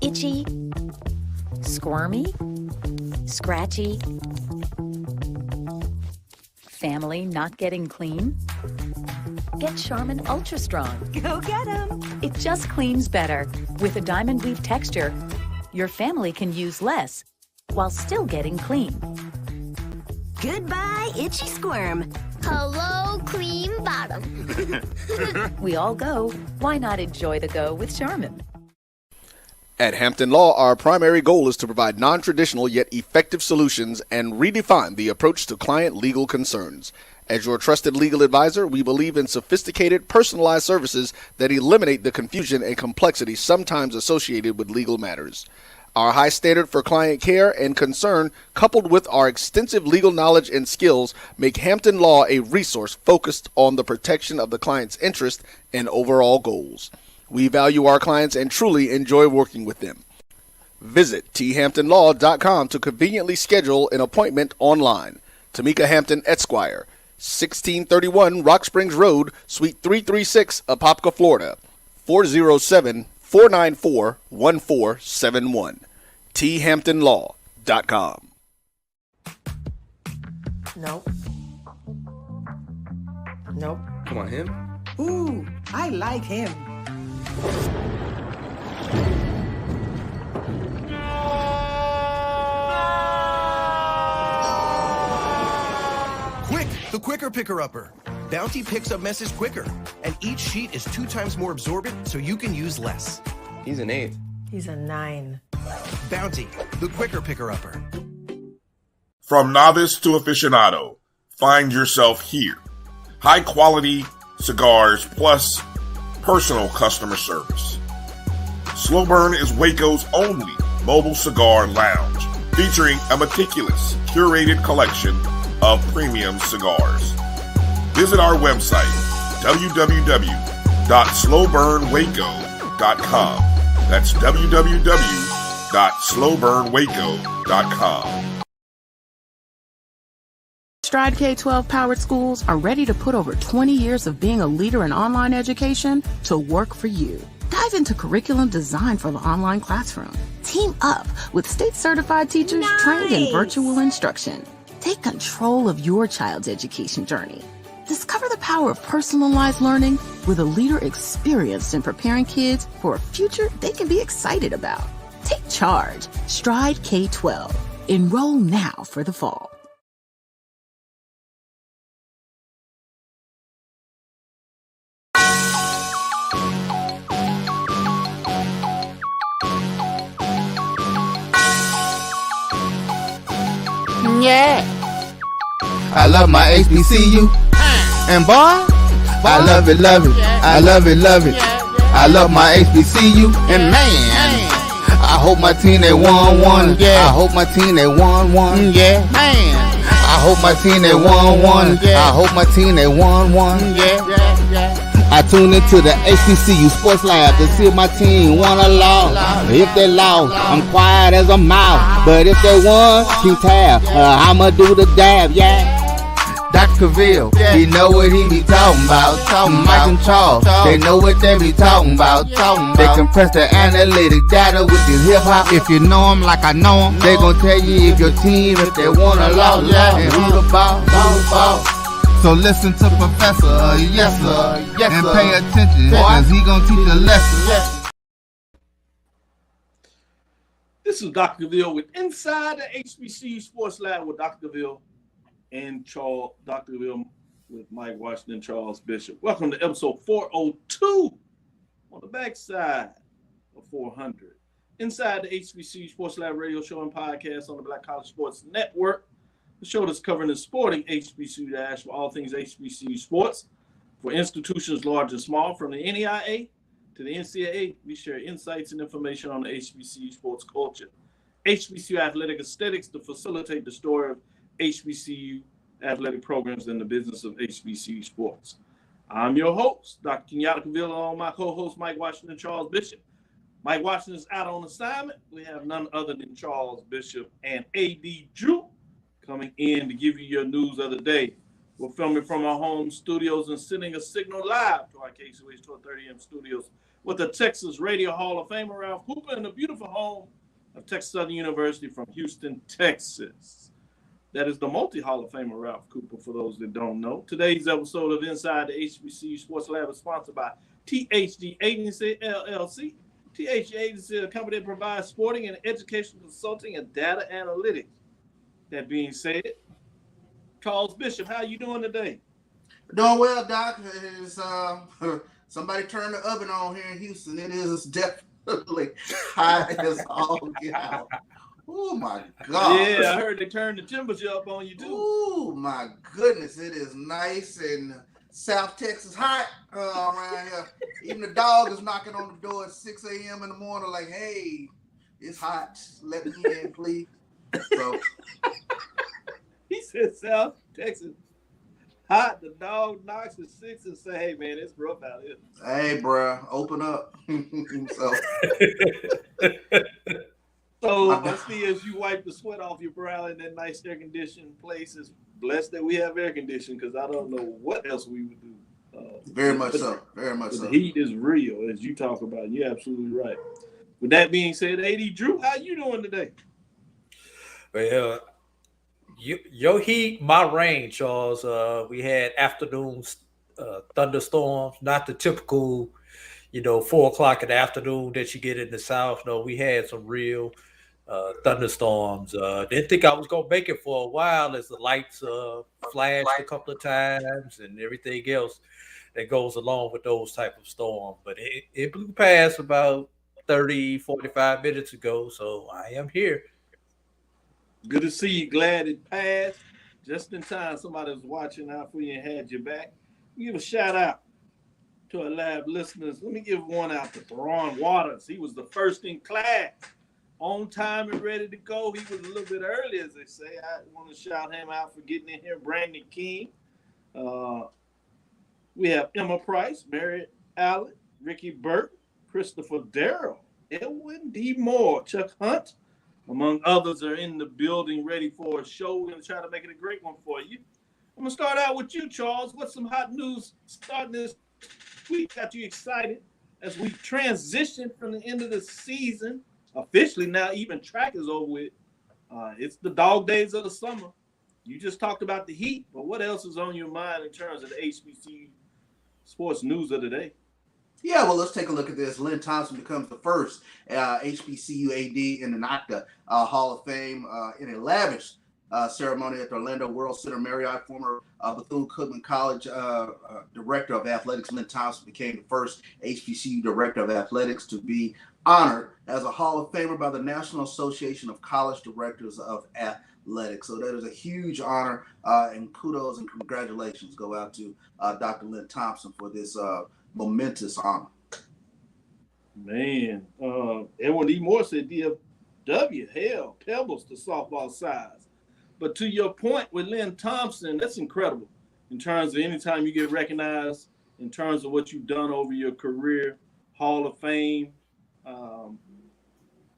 Itchy, squirmy, scratchy, family not getting clean? Get Charmin Ultra Strong. Go get 'em. It just cleans better. With a diamond weave texture, your family can use less while still getting clean. Goodbye, itchy squirm. Hello, cream bottom. We all go. Why not enjoy the go with Charmin? At Hampton Law, our primary goal is to provide non-traditional yet effective solutions and redefine the approach to client legal concerns. As your trusted legal advisor, we believe in sophisticated, personalized services that eliminate the confusion and complexity sometimes associated with legal matters. Our high standard for client care and concern, coupled with our extensive legal knowledge and skills, make Hampton Law a resource focused on the protection of the client's interest and overall goals. We value our clients and truly enjoy working with them. Visit thamptonlaw.com to conveniently schedule an appointment online. Tamika Hampton Esquire, 1631 Rock Springs Road, Suite 336, Apopka, Florida, 407-494-1471. thamptonlaw.com. Nope. Nope. Come on, him? Ooh, I like him. Quick, the quicker picker-upper. Bounty picks up messages quicker, and each sheet is 2 times more absorbent, so you can use less. He's an 8. He's a 9. Bounty, the quicker picker-upper. From novice to aficionado, find yourself here. High quality cigars plus personal customer service. Slow Burn is Waco's only mobile cigar lounge, featuring a meticulous, curated collection of premium cigars. Visit our website, www.slowburnwaco.com. That's www.slowburnwaco.com. Stride K-12 powered schools are ready to put over 20 years of being a leader in online education to work for you. Dive into curriculum designed for the online classroom. Team up with state-certified teachers trained in virtual instruction. Take control of your child's education journey. Discover the power of personalized learning with a leader experienced in preparing kids for a future they can be excited about. Take charge. Stride K-12. Enroll now for the fall. Yeah. I love my HBCU. And boy, I love it, love it. I love it, love it. I love my HBCU. And man, I hope my team they won one. I hope my team they won one. Yeah, man. I hope my team they won one. I hope my team they won one. I tune into the HBCU Sports Lab to see if my team won or lost. If they lost, I'm quiet as a mouse. But if they won, keep tab. I'ma do the dab, yeah. Dr. Cavil, he know what he be talking about. Mike and Charles, they know what they be talking about. They compress the analytic data with this hip hop. If you know them like I know them, they gon' tell you if your team, if they won or lost, and who the ball. So listen to Professor, yes sir, and pay attention, cause he gon' teach a lesson. This is Dr. Cavil with Inside the HBCU Sports Lab with Dr. Cavil and Dr. Cavil with Mike Washington, Charles Bishop. Welcome to episode 402 on the backside of 400. Inside the HBCU Sports Lab radio show and podcast on the Black College Sports Network. The show that's covering the sporting HBCU dash for all things HBCU sports. For institutions large and small, from the NEIA to the NCAA, we share insights and information on the HBCU sports culture. HBCU athletic aesthetics to facilitate the story of HBCU athletic programs and the business of HBCU sports. I'm your host, Dr. Kenyatta Cavil, along with my co-host, Mike Washington, Charles Bishop. Mike Washington is out on assignment. We have none other than Charles Bishop and A.D. Drew coming in to give you your news of the day. We're filming from our home studios and sending a signal live to our KCOH 1230 AM studios with the Texas Radio Hall of Famer Ralph Cooper in the beautiful home of Texas Southern University from Houston, Texas. That is the multi-Hall of Famer Ralph Cooper, for those that don't know. Today's episode of Inside the HBCU Sports Lab is sponsored by THG Agency, LLC. THG Agency is a company that provides sporting and educational consulting and data analytics. That being said, Charles Bishop, how you doing today? Doing well, Doc. It's, somebody turned the oven on here in Houston. It is definitely hot as all get out. Oh, my God. Yeah, I heard they turned the temperature up on you, too. Oh, my goodness. It is nice and South Texas hot around here. Even the dog is knocking on the door at 6 a.m. in the morning like, hey, it's hot. Let me in, please. So he said South Texas hot. The dog knocks at 6 and say, hey, man, it's rough out here. Hey, bro, open up. So I see as you wipe the sweat off your brow in that nice air-conditioned place, it's blessed that we have air conditioning, because I don't know what else we would do. Very much so. Very much so. The heat is real, as you talk about. You're absolutely right. With that being said, AD Drew, how you doing today? Well, your heat, my rain, Charles. We had afternoon thunderstorms, not the typical, 4 o'clock in the afternoon that you get in the South. No, we had some real thunderstorms. Didn't think I was gonna make it for a while, as the lights flashed a couple of times and everything else that goes along with those type of storms. But it blew past about 30, 45 minutes ago, so I am here. Good to see you. Glad it passed just in time. Somebody was watching out for you and had your back. Give a shout out to our lab listeners. Let me give one out to Theron Waters. He was the first in class, on time and ready to go. He was a little bit early, as they say. I want to shout him out for getting in here. Brandon King. We have Emma Price, Mary Allen, Ricky Burke, Christopher Darrell, Edwin D. Moore, Chuck Hunt, among others, are in the building ready for a show. We're going to try to make it a great one for you. I'm going to start out with you, Charles. What's some hot news starting this week? Got you excited as we transition from the end of the season. Officially now, even track is over with. It's the dog days of the summer. You just talked about the heat, but what else is on your mind in terms of the HBCU sports news of the day? Yeah, well, let's take a look at this. Lynn Thompson becomes the first HBCU AD in the NACDA Hall of Fame in a lavish ceremony at the Orlando World Center Marriott. Former Bethune-Cookman College Director of Athletics Lynn Thompson became the first HBCU Director of Athletics to be honored as a Hall of Famer by the National Association of College Directors of Athletics. So that is a huge honor, and kudos and congratulations go out to Dr. Lynn Thompson for this momentous honor. Man, Edwin D. Moore said DFW, hell, pebbles to softball size. But to your point with Lynn Thompson, that's incredible in terms of anytime you get recognized in terms of what you've done over your career. Hall of Fame,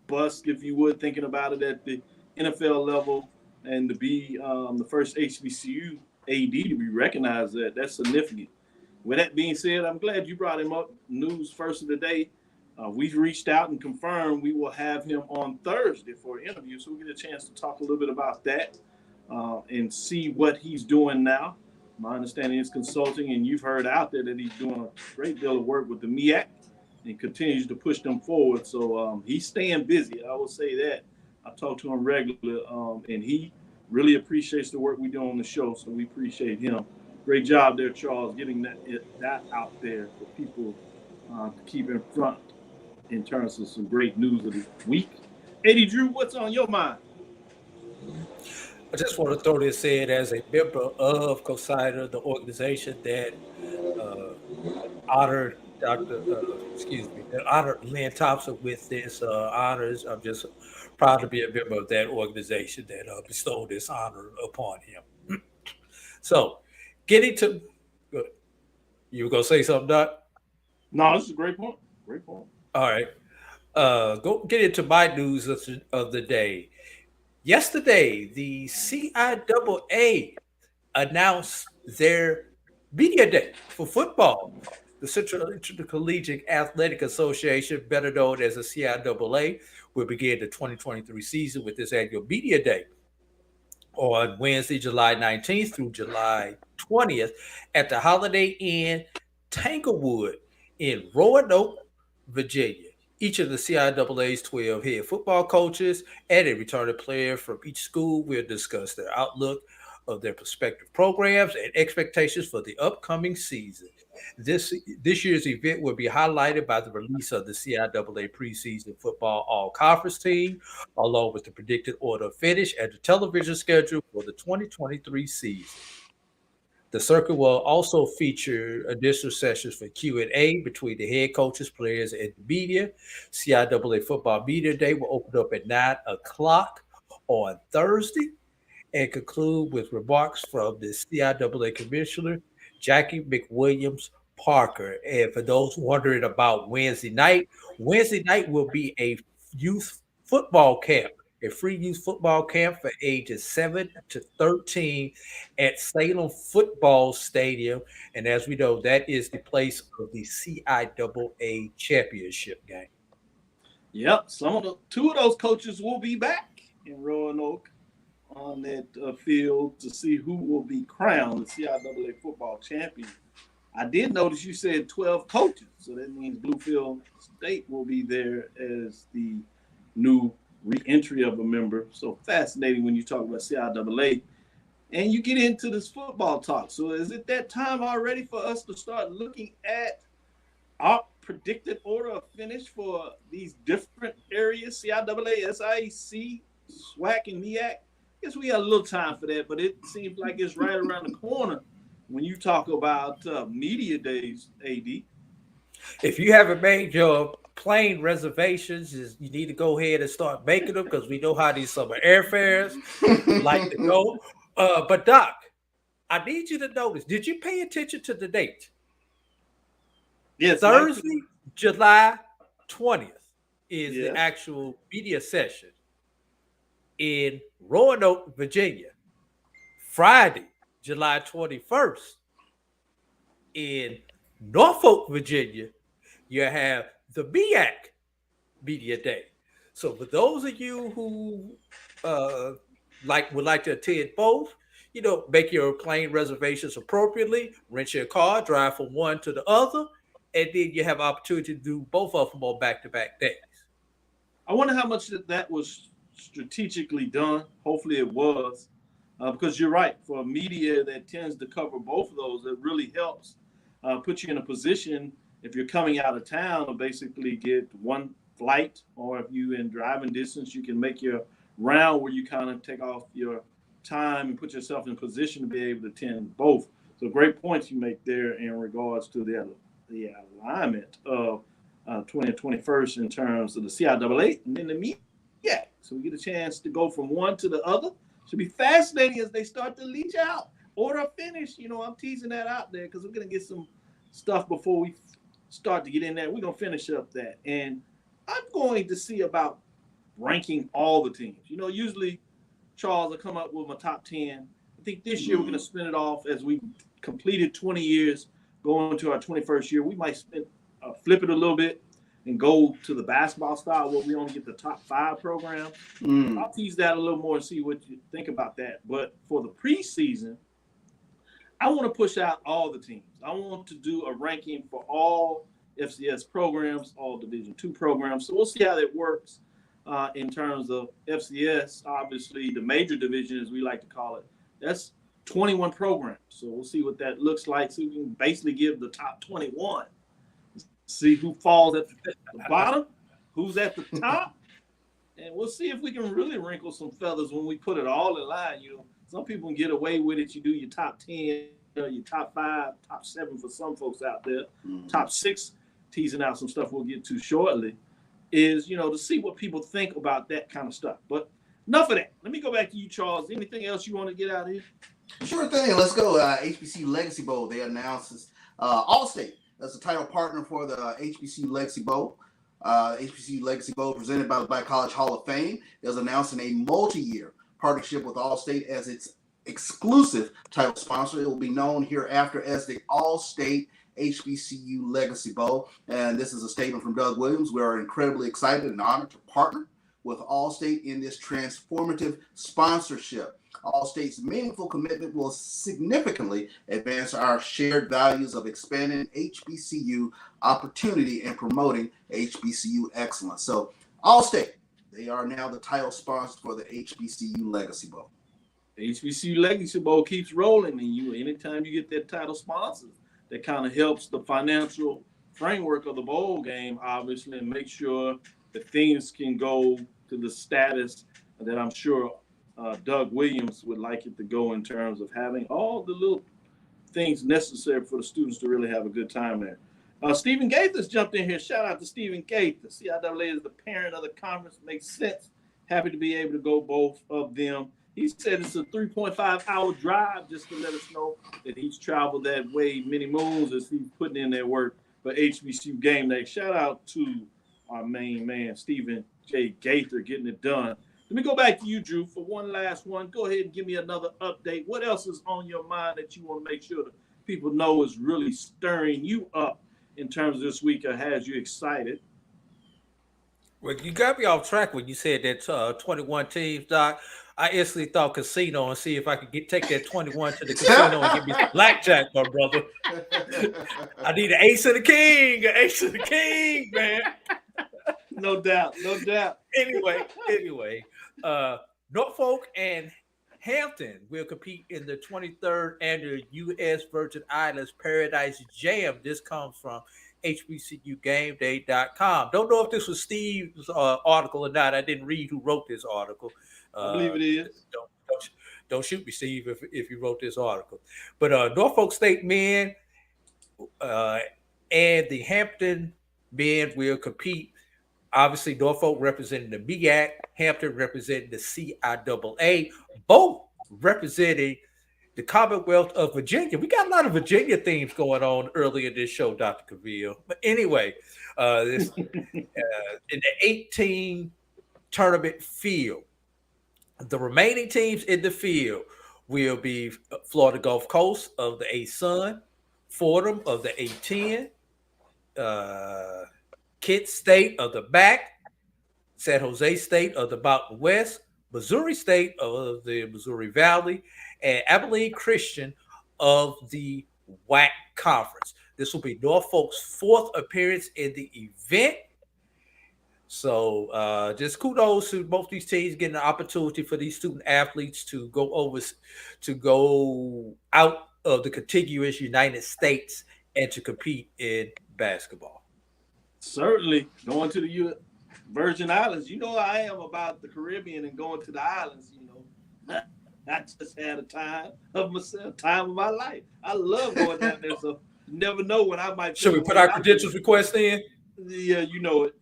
bust, if you would, thinking about it at the NFL level, and to be the first HBCU AD to be recognized, that's significant. With that being said, I'm glad you brought him up. News first of the day. We've reached out and confirmed we will have him on Thursday for an interview, so we'll get a chance to talk a little bit about that and see what he's doing now. My understanding is consulting, and you've heard out there that he's doing a great deal of work with the MEAC and continues to push them forward. So he's staying busy. I will say that. I talk to him regularly, and he really appreciates the work we do on the show, so we appreciate him. Great job there, Charles, getting that out there for people to keep in front in terms of some great news of the week. Eddie Drew, what's on your mind? I just want to throw this in as a member of COSIDA, the organization that honored honored Lynn Thompson with this honors. I'm just proud to be a member of that organization that bestowed this honor upon him. So, getting to, you were gonna say something, Doc? No, this is a great point. Great point. All right. Go get into my news of the day. Yesterday, the CIAA announced their media day for football. The Central Intercollegiate Athletic Association, better known as the CIAA, will begin the 2023 season with this annual Media Day on Wednesday, July 19th through July 20th at the Holiday Inn Tanglewood in Roanoke, Virginia. Each of the CIAA's 12 head football coaches and a returning player from each school will discuss their outlook of their prospective programs and expectations for the upcoming season. This year's event will be highlighted by the release of the CIAA preseason football all-conference team, along with the predicted order of finish and the television schedule for the 2023 season. The circuit will also feature additional sessions for Q&A between the head coaches, players, and the media. CIAA Football Media Day will open up at 9 o'clock on Thursday and conclude with remarks from the CIAA Commissioner, Jackie McWilliams Parker. And for those wondering about Wednesday night will be a youth football camp, a free youth football camp for ages 7 to 13 at Salem Football Stadium. And as we know, that is the place of the CIAA championship game. Yep, two of those coaches will be back in Roanoke on that field to see who will be crowned the CIAA football champion. I did notice you said 12 coaches, so that means Bluefield State will be there as the new re-entry of a member. So fascinating when you talk about CIAA and you get into this football talk. So is it that time already for us to start looking at our predicted order of finish for these different areas, CIAA, SIAC, SWAC, and MEAC? I guess we got a little time for that, but it seems like it's right around the corner when you talk about media days, AD. If you haven't made your plane reservations, you need to go ahead and start making them, because we know how these summer airfares like to go. But Doc, I need you to notice, did you pay attention to the date? Yes. Thursday, July 20th is the actual media session in Roanoke, Virginia. Friday, July 21st in Norfolk, Virginia, you have the MEAC Media Day. So for those of you who would like to attend both, make your plane reservations appropriately, rent your car, drive from one to the other, and then you have opportunity to do both of them on back-to-back days. I wonder how much that was strategically done. Hopefully it was, because you're right. For a media that tends to cover both of those, it really helps put you in a position, if you're coming out of town, to basically get one flight, or if you're in driving distance, you can make your round where you kind of take off your time and put yourself in position to be able to attend both. So great points you make there in regards to the alignment of 20 and 21st in terms of the CIAA and then the MEAC. Yeah, so we get a chance to go from one to the other. Should be fascinating as they start to leach out. Order of finish, I'm teasing that out there because we're going to get some stuff before we start to get in there. We're going to finish up that. And I'm going to see about ranking all the teams. Usually Charles will come up with my top 10. I think this year we're going to spin it off as we completed 20 years, going to our 21st year. We might flip it a little bit and go to the basketball style where we only get the top 5 programs. I'll tease that a little more and see what you think about that. But for the preseason, I want to push out all the teams. I want to do a ranking for all FCS programs, all Division II programs. So we'll see how that works in terms of FCS. Obviously, the major division, as we like to call it, that's 21 programs. So we'll see what that looks like. So we can basically give the top 21. See who falls at the bottom, who's at the top, and we'll see if we can really wrinkle some feathers when we put it all in line. Some people can get away with it. You do your top 10, your top 5, top 7 for some folks out there, top 6, teasing out some stuff we'll get to shortly, is, to see what people think about that kind of stuff. But enough of that. Let me go back to you, Charles. Anything else you want to get out of here? Sure thing. Let's go. HBC Legacy Bowl. They announced Allstate as the title partner for the HBC Legacy Bowl. HBC Legacy Bowl, presented by the Black College Hall of Fame, is announcing a multi-year partnership with Allstate as its exclusive title sponsor. It will be known hereafter as the Allstate HBCU Legacy Bowl. And this is a statement from Doug Williams. We are incredibly excited and honored to partner with Allstate in this transformative sponsorship. Allstate's meaningful commitment will significantly advance our shared values of expanding HBCU opportunity and promoting HBCU excellence. So Allstate, they are now the title sponsor for the HBCU Legacy Bowl. The HBCU Legacy Bowl keeps rolling, and anytime you get that title sponsor, that kind of helps the financial framework of the bowl game, obviously, and make sure that things can go to the status that I'm sure Doug Williams would like it to go in terms of having all the little things necessary for the students to really have a good time there. Stephen Gaither's jumped in here. Shout out to Stephen Gaither. CIAA is the parent of the conference. Makes sense. Happy to be able to go both of them. He said it's a 3.5-hour drive, just to let us know that he's traveled that way many moons as he's putting in that work for HBCU Game Day. Shout out to our main man, Stephen J. Gaither, getting it done. Let me go back to you, Drew, for one last one. Go ahead and give me another update. What else is on your mind that you want to make sure that people know is really stirring you up in terms of this week or has you excited? Well, you got me off track when you said that 21 teams, Doc. I instantly thought casino and see if I could take that 21 to the casino and give me some blackjack, my brother. I need an ace of the king, man. No doubt. Anyway, Norfolk and Hampton will compete in the 23rd annual U.S. Virgin Islands Paradise Jam. This comes from HBCUGameDay.com. Don't know if this was Steve's article or not. I didn't read who wrote this article. I believe it is. Don't shoot me, Steve, if you wrote this article. But Norfolk State men and the Hampton men will compete. Obviously, Norfolk representing the MEAC, Hampton representing the CIAA, both representing the Commonwealth of Virginia. We got a lot of Virginia themes going on early in this show, Dr. Cavil. But anyway, in the 18 tournament field, the remaining teams in the field will be Florida Gulf Coast of the A-Sun, Fordham of the A-10, Kent State of the MAC, San Jose State of the Mountain West, Missouri State of the Missouri Valley, and Abilene Christian of the WAC Conference. This will be Norfolk's fourth appearance in the event. So just kudos to both these teams getting an opportunity for these student athletes to go out of the contiguous United States and to compete in basketball. Certainly going to the Virgin Islands. You know I am about the Caribbean and going to the islands, I just had a time of my life. I love going down there, so you never know when I might. Should we put our credentials request in? Yeah, you know it.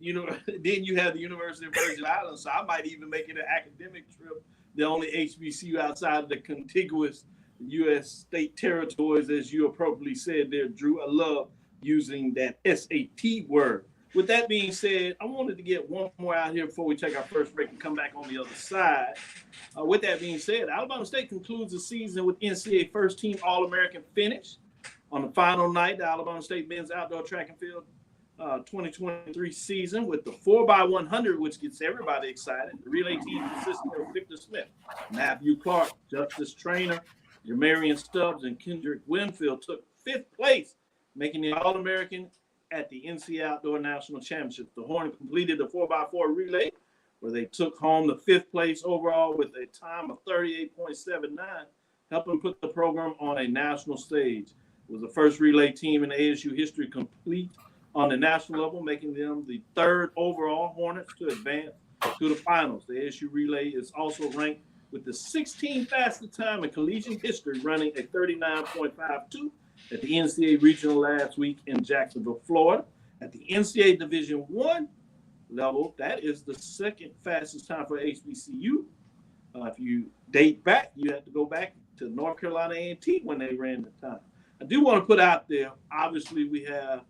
Then you have the University of Virgin Islands, so I might even make it an academic trip. The only HBCU outside of the contiguous U.S. state territories, as you appropriately said there, Drew. I love using that SAT word. With that being said, I wanted to get one more out here before we take our first break and come back on the other side. With that being said, Alabama State concludes the season with NCAA first team All-American finish. On the final night, the Alabama State men's outdoor track and field 2023 season with the 4x100, which gets everybody excited. The relay team consisted of Victor Smith, Matthew Clark, Justice Traynor, Jamarian Stubbs, and Kendrick Winfield took fifth place, making the All-American at the NCAA Outdoor National Championship. The Hornets completed the 4x4 relay, where they took home the fifth place overall with a time of 38.79, helping put the program on a national stage. It was the first relay team in ASU history complete on the national level, making them the third overall Hornets to advance to the finals. The ASU relay is also ranked with the 16th fastest time in collegiate history, running a 39.52 at the NCAA regional last week in Jacksonville, Florida. At the NCAA Division I level, that is the second fastest time for HBCU. If you date back, you have to go back to North Carolina A&T when they ran the time. I do want to put out there, obviously we have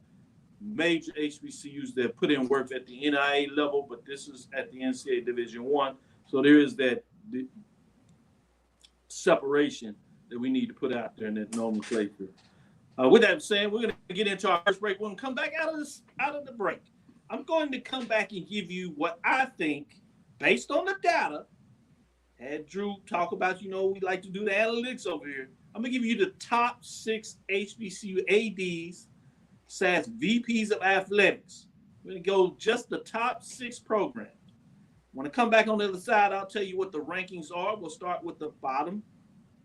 major HBCUs that put in work at the NIA level, but this is at the NCAA Division I. So there is that separation that we need to put out there in that nomenclature. With that said, we're going to get into our first break. We're going to come back out of the break. I'm going to come back and give you what I think, based on the data. Had Drew talk about, we like to do the analytics over here. I'm going to give you the top 6 HBCU ADs / VPs of athletics. We're going to go just the top 6 programs. When I come back on the other side, I'll tell you what the rankings are. We'll start with the bottom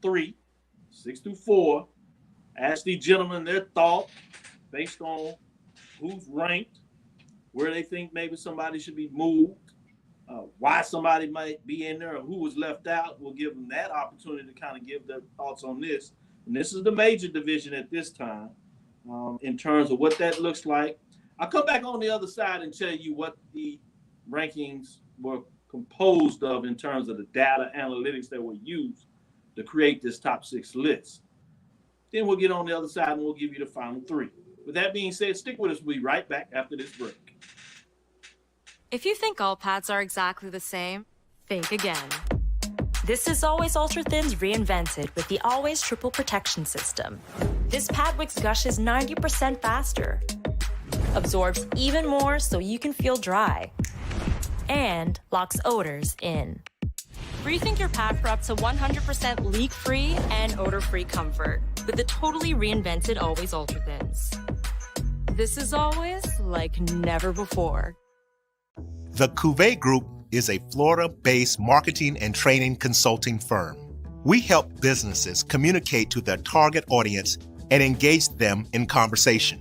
3, 6 through 4. Ask these gentlemen their thought based on who's ranked, where they think maybe somebody should be moved, why somebody might be in there, or who was left out. We'll give them that opportunity to kind of give their thoughts on this. And this is the major division at this time in terms of what that looks like. I'll come back on the other side and tell you what the rankings were composed of in terms of the data analytics that were used to create this top 6 list. Then we'll get on the other side and we'll give you the final 3. With that being said, stick with us. We'll be right back after this break. If you think all pads are exactly the same, think again. This is Always Ultra Thins reinvented with the Always Triple Protection System. This pad wicks gushes 90% faster, absorbs even more so you can feel dry, and locks odors in. Rethink your pad for up to 100% leak-free and odor-free comfort with the totally reinvented Always Ultra Thins. This is always like never before. The Cavil Group is a Florida-based marketing and training consulting firm. We help businesses communicate to their target audience and engage them in conversation.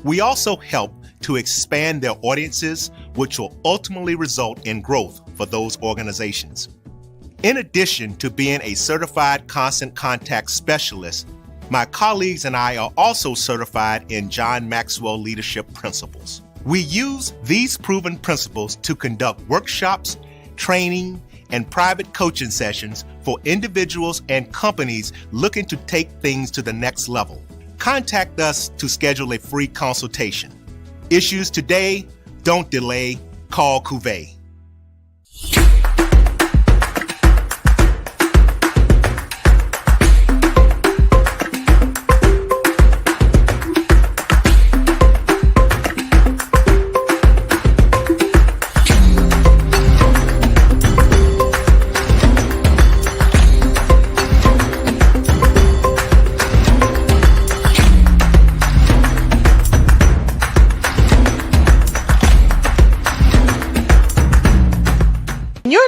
We also help to expand their audiences, which will ultimately result in growth for those organizations. In addition to being a certified constant contact specialist, my colleagues and I are also certified in John Maxwell Leadership Principles. We use these proven principles to conduct workshops, training, and private coaching sessions for individuals and companies looking to take things to the next level. Contact us to schedule a free consultation. Issues today, don't delay, call Cavil.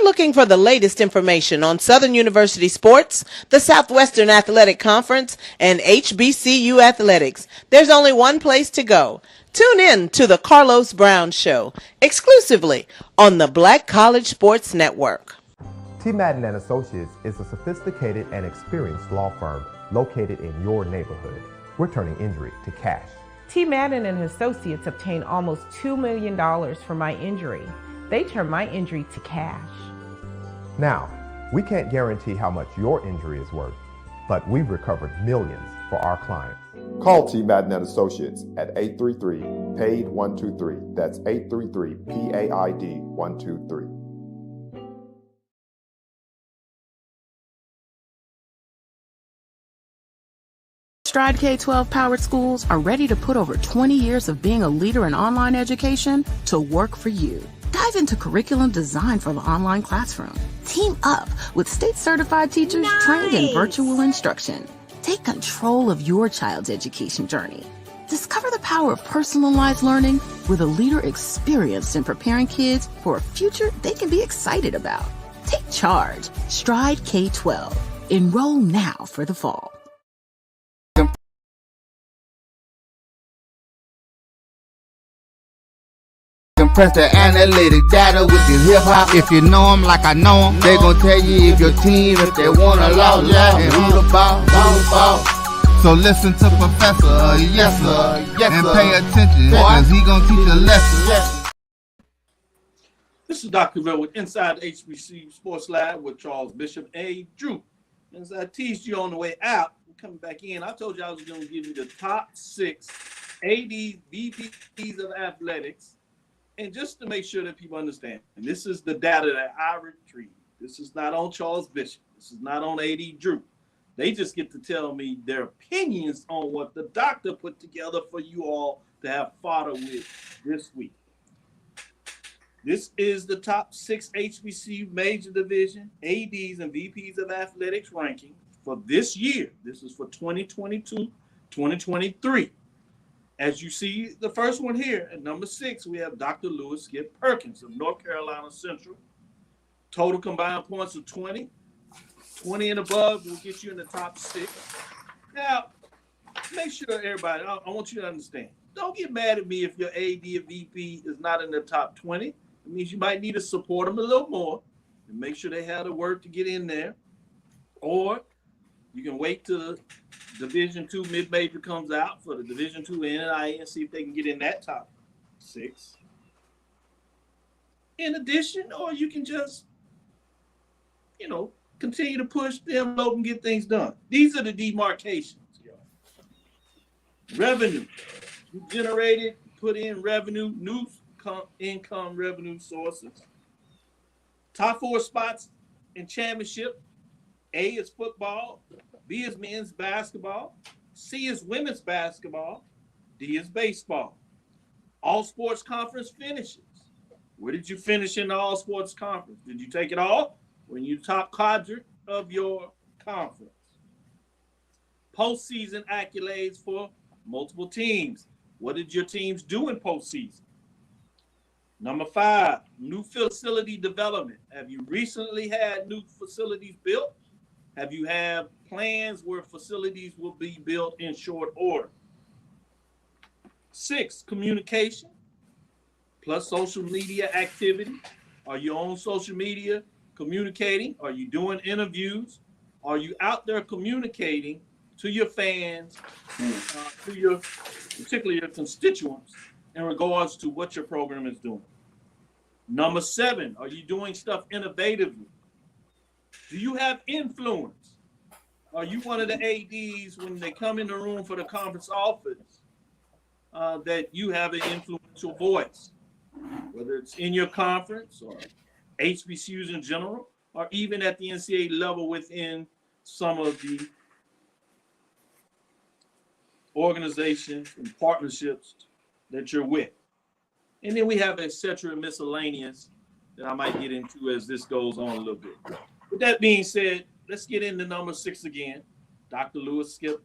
Looking for the latest information on Southern University sports, the Southwestern Athletic Conference, and HBCU athletics, there's only one place to go. Tune in to the Carlos Brown Show, exclusively on the Black College Sports Network. T. Madden & Associates is a sophisticated and experienced law firm located in your neighborhood. We're turning injury to cash. T. Madden & Associates obtained almost $2 million for my injury. They turned my injury to cash. Now, we can't guarantee how much your injury is worth, but we've recovered millions for our clients. Call T. Madden & Associates at 833-PAID-123. That's 833-PAID-123. Stride K-12 powered schools are ready to put over 20 years of being a leader in online education to work for you. Dive into curriculum design for the online classroom. Team up with state-certified teachers trained in virtual instruction. Take control of your child's education journey. Discover the power of personalized learning with a leader experienced in preparing kids for a future they can be excited about. Take charge. Stride K-12. Enroll now for the fall. Compress the analytic data with your hip hop. If you know them like I know them, they gon' tell you if your team, if they wanna lose, and who the ball. So listen to Professor, yes sir, and pay attention, cause he gon' teach a lesson. This is Dr. Cavil with Inside the HBCU Sports Lab with Charles Bishop A. Drew. As I teased you on the way out, coming back in, I told you I was gonna give you the top 6 ADs, VPs of athletics. And just to make sure that people understand, and this is the data that I retrieved. This is not on Charles Bishop. This is not on AD Drew. They just get to tell me their opinions on what the doctor put together for you all to have fodder with this week. This is the top 6 HBCU major division ADs and VPs of athletics ranking for this year. This is for 2022-2023. As you see, the first one here at number 6, we have Dr. Lewis Skip Perkins of North Carolina Central. Total combined points of 20. 20 and above will get you in the top 6. Now, make sure everybody, I want you to understand, don't get mad at me if your AD or VP is not in the top 20. It means you might need to support them a little more and make sure they have the work to get in there. Or you can wait till the Division II mid-major comes out for the Division II NIA and see if they can get in that top 6. In addition, or you can just, continue to push the envelope and get things done. These are the demarcations. Revenue. You generated, put in revenue, new income revenue sources. Top 4 spots in championship. A is football. B is men's basketball. C is women's basketball. D is baseball. All sports conference finishes. Where did you finish in the all sports conference? Did you take it all? When you top quadrant of your conference. Postseason accolades for multiple teams. What did your teams do in postseason? Number 5, new facility development. Have you recently had new facilities built? Have you had plans where facilities will be built in short order? 6, communication plus social media activity. Are you on social media communicating? Are you doing interviews? Are you out there communicating to your fans, particularly your constituents, in regards to what your program is doing? Number 7, are you doing stuff innovatively? Do you have influence? Are you one of the ADs when they come in the room for the conference office that you have an influential voice, whether it's in your conference or HBCUs in general, or even at the NCAA level within some of the organizations and partnerships that you're with? And then we have et cetera miscellaneous that I might get into as this goes on a little bit. With that being said, let's get into number 6 again. Dr. Lewis Skip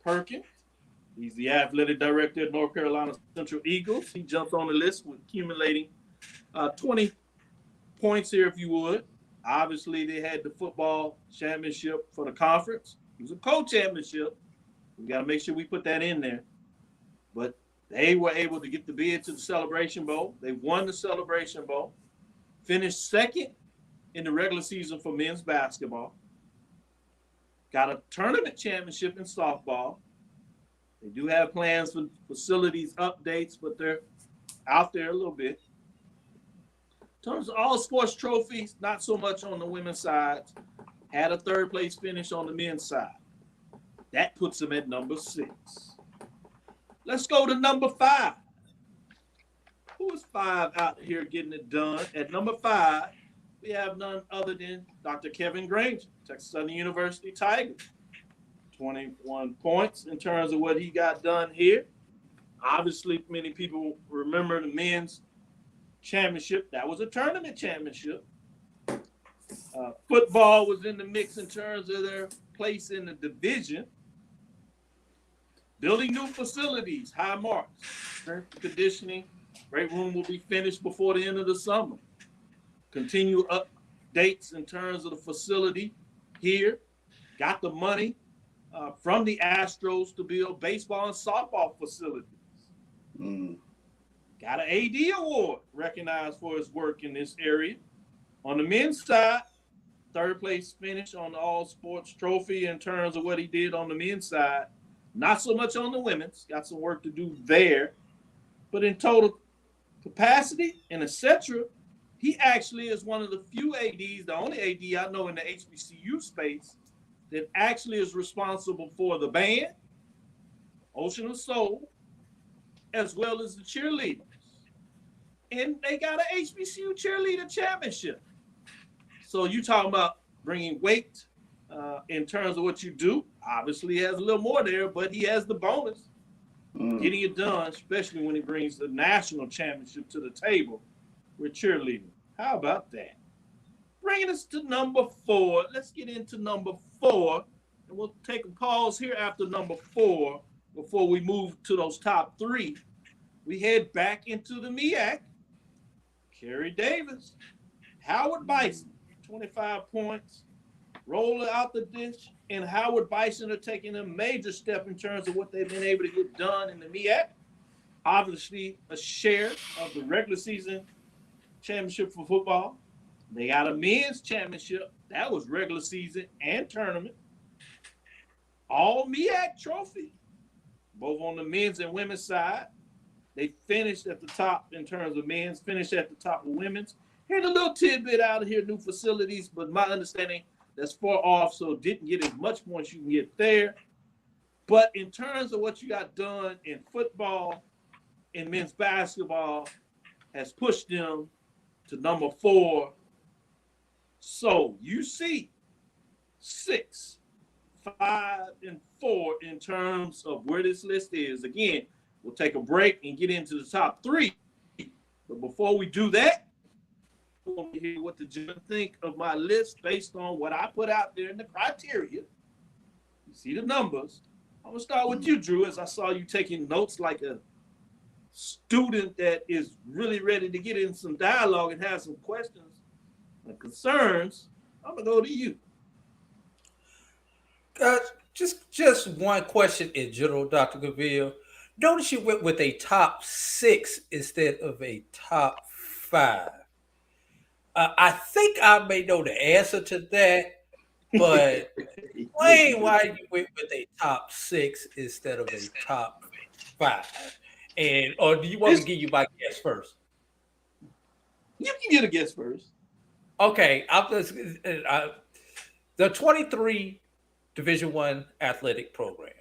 Perkins. He's the athletic director at North Carolina Central Eagles. He jumps on the list with accumulating 20 points here, if you would. Obviously, they had the football championship for the conference. It was a co-championship. We got to make sure we put that in there. But they were able to get the bid to the Celebration Bowl. They won the Celebration Bowl. Finished second in the regular season for men's basketball. Got a tournament championship in softball. They do have plans for facilities updates, but they're out there a little bit. In terms of all sports trophies, not so much on the women's side. Had a 3rd place finish on the men's side. That puts them at number 6. Let's go to number 5. Who is 5 out here getting it done? At number 5, we have none other than Dr. Kevin Granger, Texas Southern University Tigers. 21 points in terms of what he got done here. Obviously, many people remember the men's championship. That was a tournament championship. Football was in the mix in terms of their place in the division. Building new facilities, high marks. Strength and conditioning, weight room will be finished before the end of the summer. Continue updates in terms of the facility here. Got the money from the Astros to build baseball and softball facilities. Got an AD award recognized for his work in this area. On the men's side, 3rd place finish on the all sports trophy in terms of what he did on the men's side. Not so much on the women's. Got some work to do there. But in total capacity and etc., he actually is one of the few ADs, the only AD I know in the HBCU space, that actually is responsible for the band, Ocean of Soul, as well as the cheerleaders. And they got an HBCU cheerleader championship. So you talking about bringing weight in terms of what you do. Obviously, he has a little more there, but he has the bonus. Getting it done, especially when he brings the national championship to the table with cheerleading. How about that? Bringing us to number 4. Let's get into number 4, and we'll take a pause here after number 4 before we move to those top 3. We head back into the MEAC. Kerry Davis, Howard Bison, 25 points, roller out the dish, and Howard Bison are taking a major step in terms of what they've been able to get done in the MEAC. Obviously, a share of the regular season championship for football. They got a men's championship. That was regular season and tournament. All MEAC trophy, both on the men's and women's side. They finished at the top in terms of men's, finished at the top of women's. Here's a little tidbit out of here, new facilities, but my understanding, that's far off, so didn't get as much points you can get there. But in terms of what you got done in football and men's basketball has pushed them to number 4. So you see 6, 5, and 4 in terms of where this list is. Again, we'll take a break and get into the top 3. But before we do that, I want to hear what the judge think of my list based on what I put out there in the criteria. You see the numbers. I'm going to start with you, Drew, as I saw you taking notes like a student that is really ready to get in some dialogue and have some questions and concerns. I'm going to go to you. Just one question in general, Dr. Cavil. Notice you went with a top 6 instead of a top 5. I think I may know the answer to that, but explain why you went with a top 6 instead of a top 5. Or do you want me to give you my guess first? You can get a guess first. Okay, the 23 Division I athletic programs.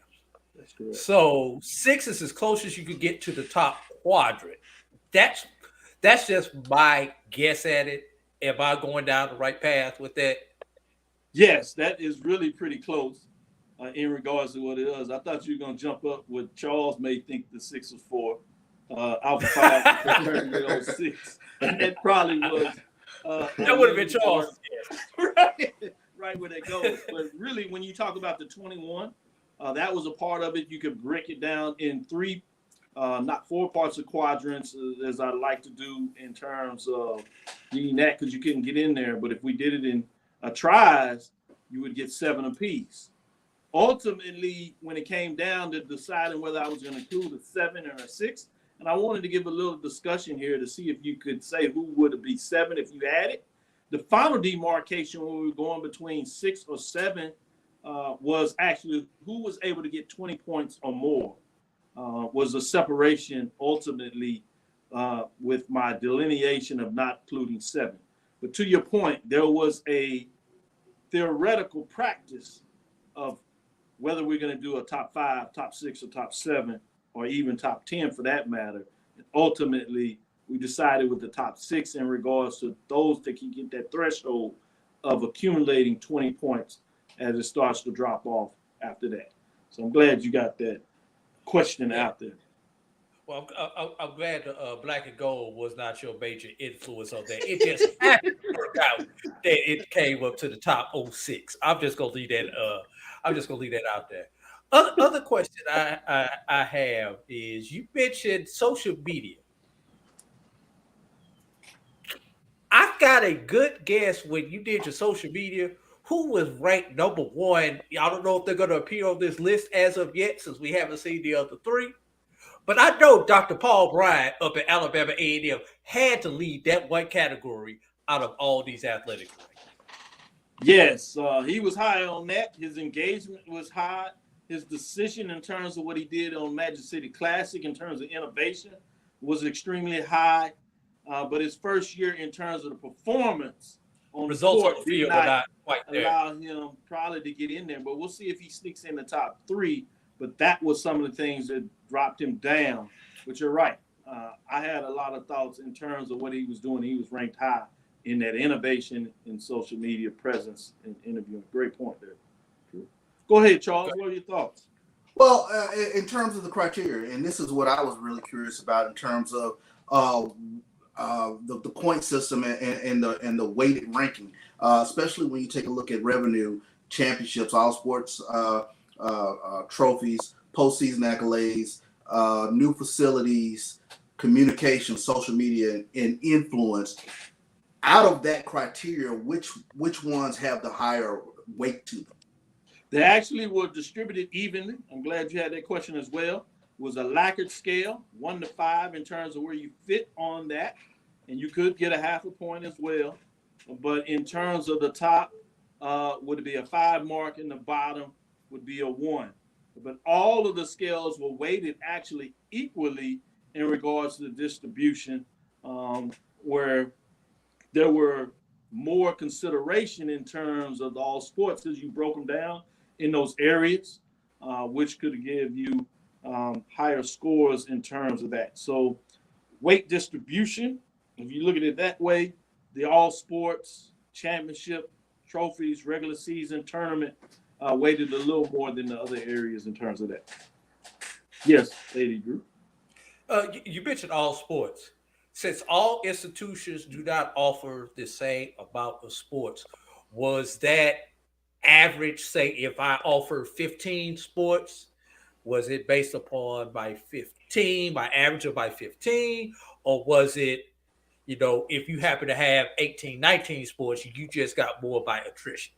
That's correct. So 6 is as close as you could get to the top quadrant. That's just my guess at it. Am I going down the right path with that? Yes, that is really pretty close in regards to what it is. I thought you were going to jump up what Charles may think the 6 was for. Alpha 5 with 6. That probably was. That would have been Charles. Right where that goes. But really, when you talk about the 21, that was a part of it. You could break it down in 3, not 4 parts of quadrants, as I like to do in terms of doing that, because you couldn't get in there. But if we did it in tries, you would get 7 apiece. Ultimately, when it came down to deciding whether I was going to include a 7 or a 6, and I wanted to give a little discussion here to see if you could say who would it be 7 if you had it. The final demarcation when we were going between 6 or 7 was actually who was able to get 20 points or more. Was a separation ultimately with my delineation of not including 7. But to your point, there was a theoretical practice of whether we're going to do a top 5, top 6, or top 7, or even top 10 for that matter. And ultimately, we decided with the top 6 in regards to those that can get that threshold of accumulating 20 points as it starts to drop off after that. So I'm glad you got that question out there. Well, I'm glad Black and Gold was not your major influence on that. It just happened to work out that it came up to the top 06. I'm just gonna leave that. I'm just gonna leave that out there. Other question I have is you mentioned social media. I got a good guess when you did your social media. Who was ranked number 1? I don't know if they're going to appear on this list as of yet, since we haven't seen the other 3. But I know Dr. Paul Bryant up at Alabama A&M had to lead that one category out of all these athletic rankings. Yes, he was high on that. His engagement was high. His decision in terms of what he did on Magic City Classic in terms of innovation was extremely high. But his first year in terms of the performance on results the on court the field are not quite there. Allow him probably to get in there. But we'll see if he sneaks in the top 3. But that was some of the things that dropped him down. But you're right. I had a lot of thoughts in terms of what he was doing. He was ranked high in that innovation in social media presence and interviewing. Great point there. True. Go ahead, Charles. What are your thoughts? Well, in terms of the criteria, and this is what I was really curious about in terms of the point system and the weighted ranking, especially when you take a look at revenue, championships, all sports trophies, postseason accolades, new facilities, communication, social media, and influence. Out of that criteria, which ones have the higher weight to them? They actually were distributed evenly. I'm glad you had that question as well. It was a Likert scale, 1 to 5 in terms of where you fit on that. And you could get a half a point as well. But in terms of the top, would it be a 5 mark, and the bottom would be a 1. But all of the scales were weighted actually equally in regards to the distribution, where there were more consideration in terms of all sports because you broke them down in those areas, which could give you higher scores in terms of that. So weight distribution, if you look at it that way, the all sports, championship, trophies, regular season, tournament, weighted a little more than the other areas in terms of that. Yes, Lady Drew. You mentioned all sports. Since all institutions do not offer the same amount of sports, was that average, say, if I offer 15 sports, was it based upon my average of my 15, or was it, if you happen to have 18, 19 sports, you just got more by attrition?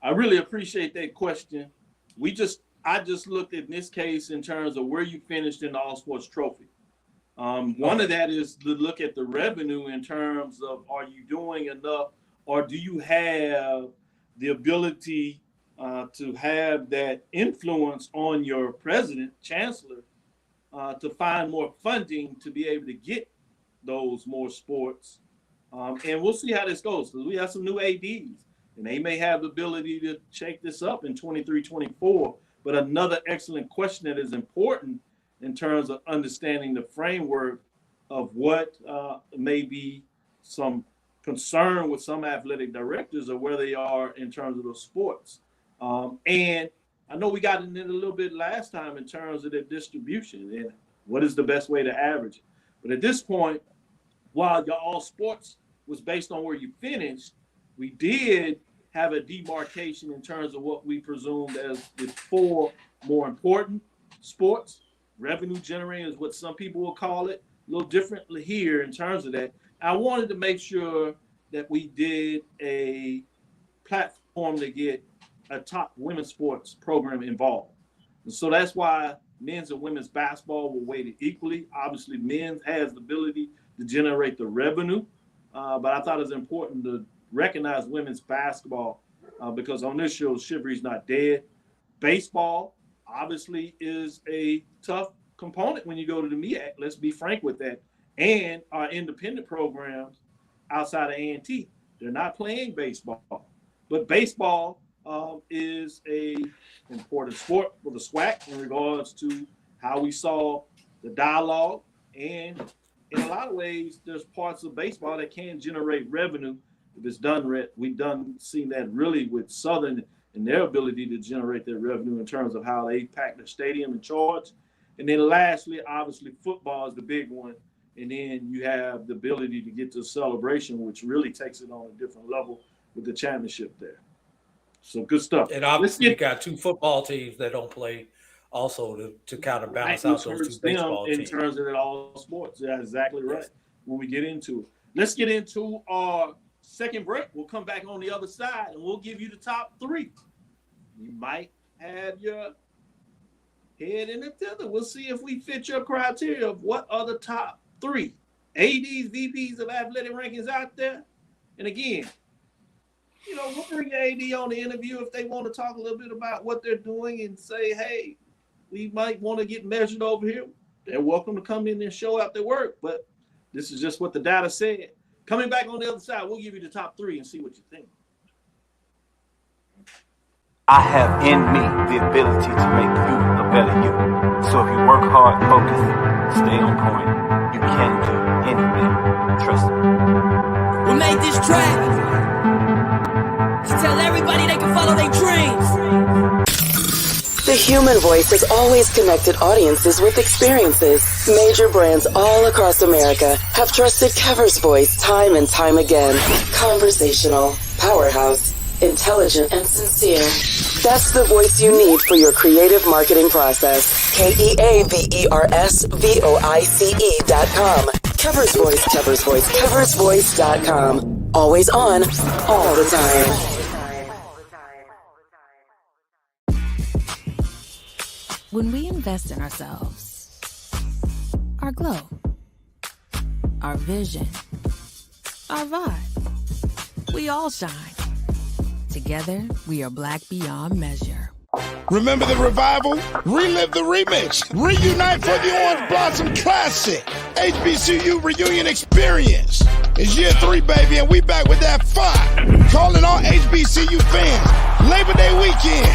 I really appreciate that question. I just looked at this case in terms of where you finished in the all sports trophy. One of that is to look at the revenue in terms of, are you doing enough, or do you have the ability to have that influence on your president, chancellor, to find more funding to be able to get those more sports. And we'll see how this goes, because we have some new ADs, and they may have the ability to shake this up in 23-24. But another excellent question that is important in terms of understanding the framework of what may be some concern with some athletic directors of where they are in terms of those sports. And I know we got into it a little bit last time in terms of the distribution and what is the best way to average it. But at this point, while your all sports was based on where you finished, we did have a demarcation in terms of what we presumed as the 4 more important sports. Revenue generating is what some people will call it, a little differently here in terms of that. I wanted to make sure that we did a platform to get a top women's sports program involved. And so that's why men's and women's basketball were weighted equally. Obviously, men's has the ability to generate the revenue, but I thought it was important to recognize women's basketball because on this show, Chivalry's not dead. Baseball obviously is a tough component when you go to the MEAC. Let's be frank with that. And our independent programs outside of A&T, they're not playing baseball. But baseball is a important sport for the SWAC in regards to how we saw the dialogue. And in a lot of ways, there's parts of baseball that can generate revenue if it's done. We've seen that really with Southern and their ability to generate their revenue in terms of how they pack the stadium and charge. And then lastly, obviously, football is the big one. And then you have the ability to get to celebration, which really takes it on a different level with the championship there. So good stuff. And obviously, you got 2 football teams that don't play also to kind of balance out those 2 baseball teams. In terms of it all sports. Yeah, exactly right. Yes. When we get into it. Let's get into our second break. We'll come back on the other side, and we'll give you the top 3. You might have your head in the tether. We'll see if we fit your criteria of what are the top 3 ADs, VPs of athletic rankings out there. And again, we'll bring your AD on the interview if they want to talk a little bit about what they're doing and say, hey, we might want to get measured over here. They're welcome to come in and show out their work, but this is just what the data said. Coming back on the other side, we'll give you the top 3 and see what you think. I have in me the ability to make you a better you. So if you work hard, focus, stay on point, you can do anything. Trust me. I made this track to tell everybody they can follow their dreams. The human voice has always connected audiences with experiences. Major brands all across America have trusted Kever's voice time and time again. Conversational, powerhouse, intelligent, and sincere. That's the voice you need for your creative marketing process. KeaversVoice.com. Kever's Voice, Kever's Voice, KeversVoice.com. Always on, all the time. When we invest in ourselves, our glow, our vision, our vibe, we all shine. Together, we are black beyond measure. Remember the revival? Relive the remix. Reunite for the Orange Blossom Classic. HBCU Reunion Experience. It's year 3, baby, and we back with that fire. Calling all HBCU fans. Labor Day weekend.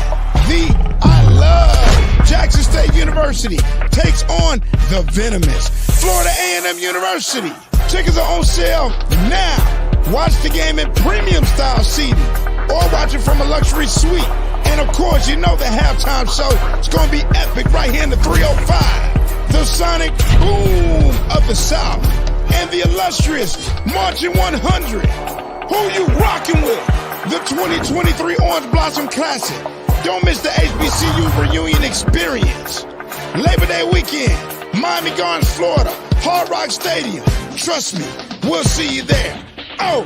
The I Love Jackson State University takes on the venomous Florida A&M University. Tickets are on sale now. Watch the game in premium style seating or watch it from a luxury suite. And of course, you know the halftime show is going to be epic right here in the 305. The sonic boom of the South and the illustrious Marching 100. Who you rocking with? The 2023 Orange Blossom Classic. Don't miss the HBCU Reunion Experience. Labor Day weekend, Miami Gardens, Florida, Hard Rock Stadium. Trust me, we'll see you there. Oh.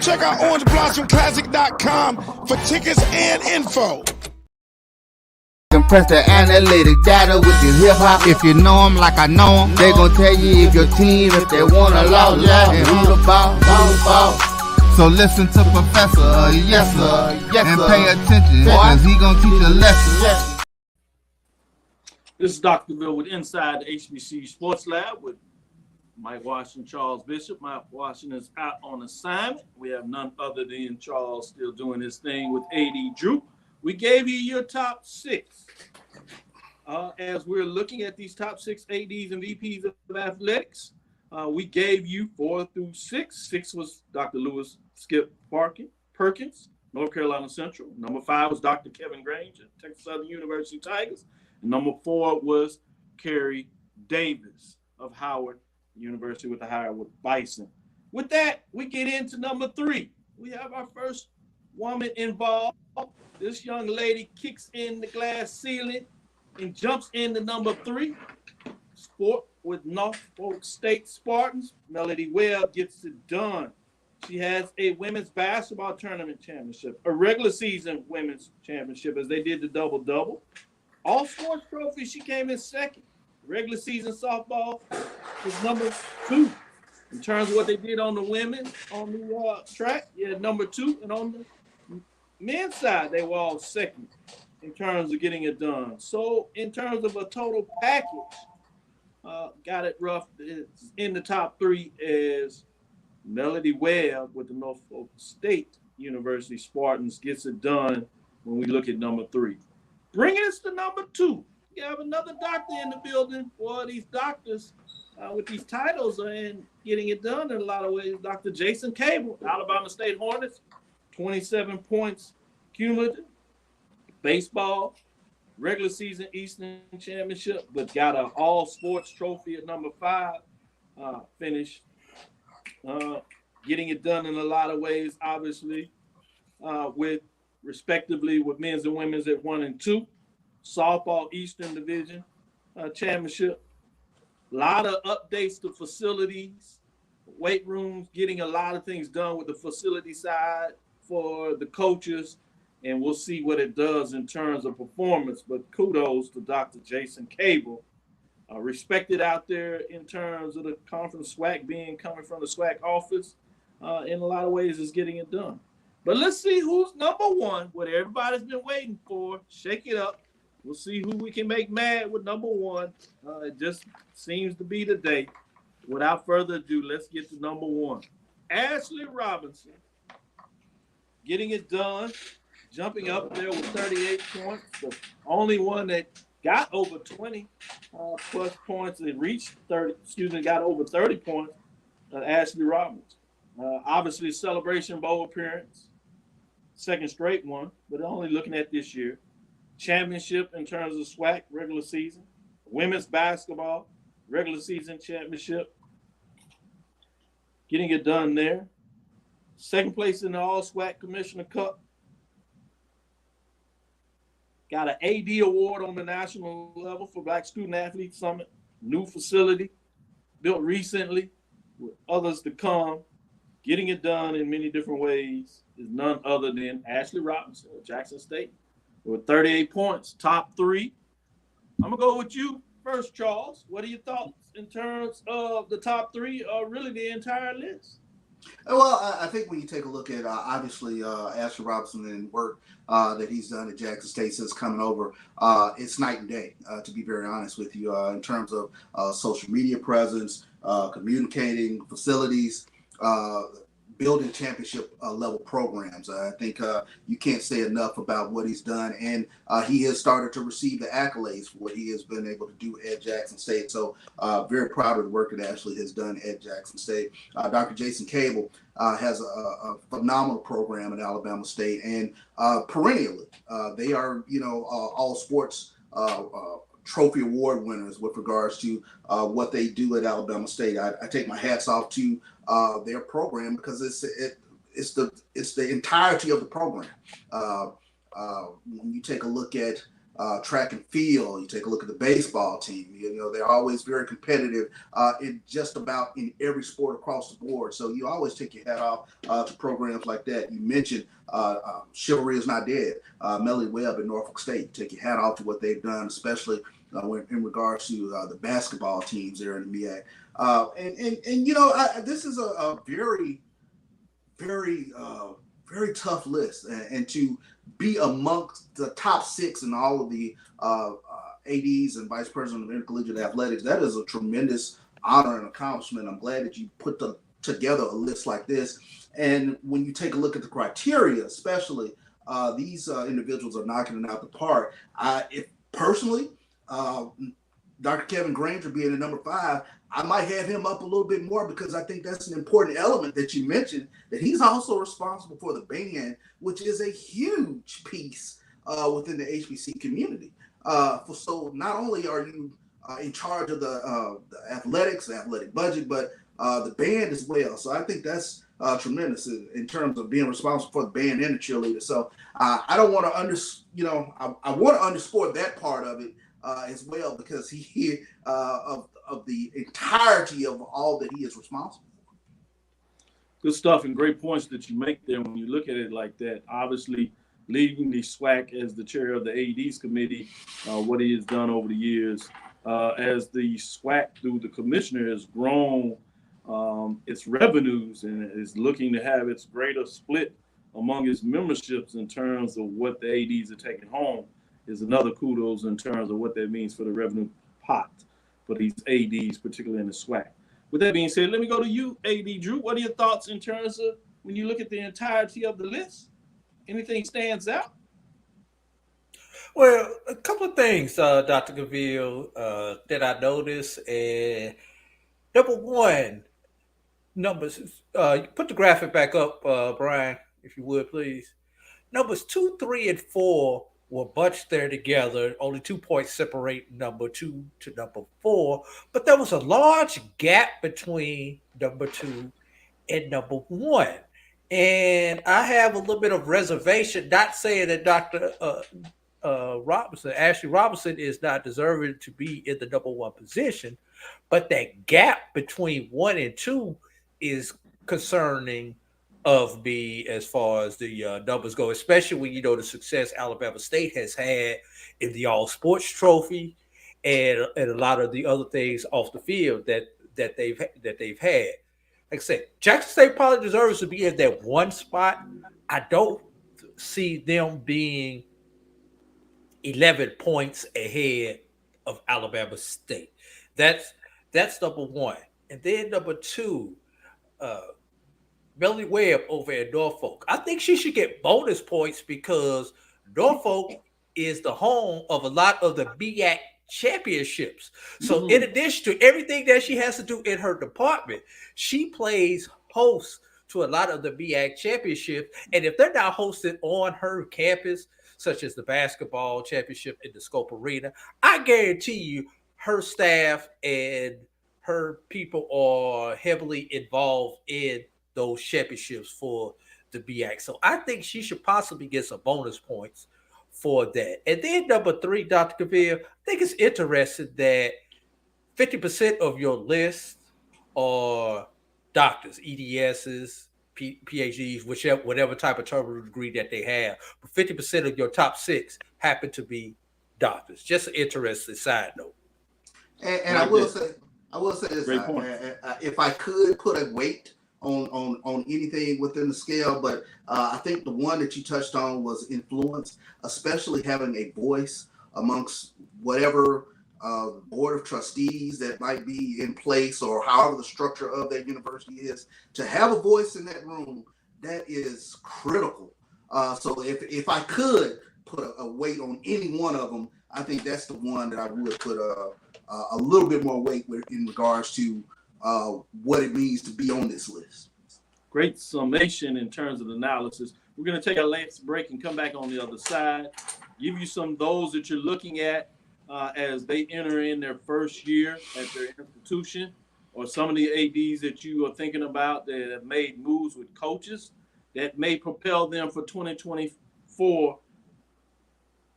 Check out orangeblossomclassic.com for tickets and info. Compress the analytic data with your hip-hop. If you know them like I know them, they gon' tell you if your team, if they want to law, and who the ball. So listen to Professor, yes sir, and pay attention, cause he gon' teach a lesson. This is Dr. Cavil with Inside the HBCU Sports Lab with Mike Washington, Charles Bishop. Mike Washington is out on assignment. We have none other than Charles still doing his thing with AD Drew. We gave you your top 6. As we're looking at these top 6 ADs and VPs of athletics, we gave you 4 through 6. 6 was Dr. Lewis Skip Perkins, North Carolina Central. Number 5 was Dr. Kevin Granger, Texas Southern University Tigers. And number 4 was Carrie Davis of Howard University with the Howard Bison. With that, we get into number 3. We have our first woman involved. This young lady kicks in the glass ceiling and jumps into number 3. Sport with Norfolk State Spartans. Melody Webb gets it done. She has a women's basketball tournament championship, a regular season women's championship as they did the double-double. All sports trophies, she came in second. Regular season softball was number 2. In terms of what they did on the women on the track, number 2. And on the men's side, they were all second in terms of getting it done. So in terms of a total package, got it rough. It's in the top 3 is Melody Webb with the Norfolk State University Spartans gets it done when we look at number 3. Bringing us to number 2. You have another doctor in the building. Well, these doctors with these titles and getting it done in a lot of ways. Dr. Jason Cavil, Alabama State Hornets, 27 points cumulative. Baseball, regular season Eastern Championship, but got an all sports trophy at number 5. Finished getting it done in a lot of ways, obviously, with respectively with men's and women's at 1 and 2. Softball Eastern Division Championship. A lot of updates to facilities, weight rooms, getting a lot of things done with the facility side for the coaches, and we'll see what it does in terms of performance. But kudos to Dr. Jason Cavil. Respected out there in terms of the conference SWAC coming from the SWAC office. In a lot of ways is getting it done. But let's see who's number 1, what everybody's been waiting for. Shake it up. We'll see who we can make mad with number 1. It just seems to be the day. Without further ado, let's get to number 1. Ashley Robinson getting it done, jumping up there with 38 points. The only one that got over 20 plus points and got over 30 points. Ashley Robinson. Obviously, Celebration Bowl appearance, second straight one, but only looking at this year. Championship in terms of SWAC regular season, women's basketball regular season championship, getting it done there. Second place in the All SWAC Commissioner Cup. Got an AD award on the national level for Black Student Athlete Summit. New facility built recently with others to come. Getting it done in many different ways is none other than Ashley Robinson of Jackson State with 38 points, top 3. I'm going to go with you first, Charles. What are your thoughts in terms of the top 3 or really the entire list? Well, I think when you take a look at obviously Ashley Robinson and work that he's done at Jackson State since coming over, it's night and day, to be very honest with you, in terms of social media presence, communicating, facilities, building championship level programs. I think you can't say enough about what he's done, and he has started to receive the accolades for what he has been able to do at Jackson State. So very proud of the work that Ashley has done at Jackson State. Dr. Jason Cavil has a phenomenal program at Alabama State, and perennially they are, all sports trophy award winners with regards to what they do at Alabama State. I take my hats off to their program because it's the entirety of the program. When you take a look at track and field, you take a look at the baseball team, they're always very competitive in just about in every sport across the board. So you always take your hat off to programs like that. You mentioned Chivalry is Not Dead, Melody Webb at Norfolk State. Take your hat off to what they've done, especially in regards to the basketball teams there in the MEAC. This is a very, very, very tough list, and to be amongst the top 6 in all of the ADs and vice president of intercollegiate athletics, that is a tremendous honor and accomplishment. I'm glad that you put together a list like this. And when you take a look at the criteria, especially, these individuals are knocking it out the park. If personally, Dr. Kevin Granger being at number 5, I might have him up a little bit more because I think that's an important element that you mentioned, that he's also responsible for the band, which is a huge piece within the HBC community. So not only are you in charge of the athletics, the athletic budget, but the band as well. So I think that's tremendous in terms of being responsible for the band and the cheerleader. So I don't want to I want to underscore that part of it as well, because he of the entirety of all that he is responsible for. Good stuff and great points that you make there when you look at it like that. Obviously, leading the SWAC as the chair of the ADs committee, what he has done over the years, as the SWAC through the commissioner has grown its revenues and is looking to have its greater split among its memberships in terms of what the ADs are taking home, is another kudos in terms of what that means for the revenue pot for these ADs, particularly in the SWAC. With that being said, let me go to you, AD Drew. What are your thoughts in terms of when you look at the entirety of the list? Anything stands out? Well, a couple of things, Dr. Cavil, that I noticed. Number one, numbers. Put the graphic back up, Brian, if you would, please. Numbers 2, 3, and 4 were bunched there together. Only 2 points separate number 2 to number 4. But there was a large gap between number 2 and number 1. And I have a little bit of reservation, not saying that Dr. Ashley Robinson is not deserving to be in the number 1 position, but that gap between 1 and 2 is concerning of me as far as the numbers go, especially when you know the success Alabama State has had in the All Sports Trophy and a lot of the other things off the field that they've had. Like I said, Jackson State probably deserves to be in that 1 spot. I don't see them being 11 points ahead of Alabama State. That's number 1. And then number 2, Melody Webb over at Norfolk. I think she should get bonus points because Norfolk is the home of a lot of the MEAC championships. So in addition to everything that she has to do in her department, she plays host to a lot of the MEAC championships. And if they're not hosted on her campus, such as the basketball championship in the Scope Arena, I guarantee you her staff and her people are heavily involved in those championships for the MEAC. So I think she should possibly get some bonus points for that. And then number 3, Dr. Cavil, I think it's interesting that 50% of your list are doctors, EDSs, PhDs, whatever type of terminal degree that they have. But 50% of your top 6 happen to be doctors. Just an interesting side note. And I will say this: if I could put a weight on anything within the scale, but I think the one that you touched on was influence, especially having a voice amongst whatever board of trustees that might be in place, or however the structure of that university is. To have a voice in that room, that is critical. So if I could put a weight on any one of them, I think that's the one that I would put a little bit more weight with in regards to what it means to be on this list. Great summation in terms of analysis. We're going to take a last break and come back on the other side, give you some of those that you're looking at as they enter in their first year at their institution, or some of the ADs that you are thinking about that have made moves with coaches that may propel them for 2024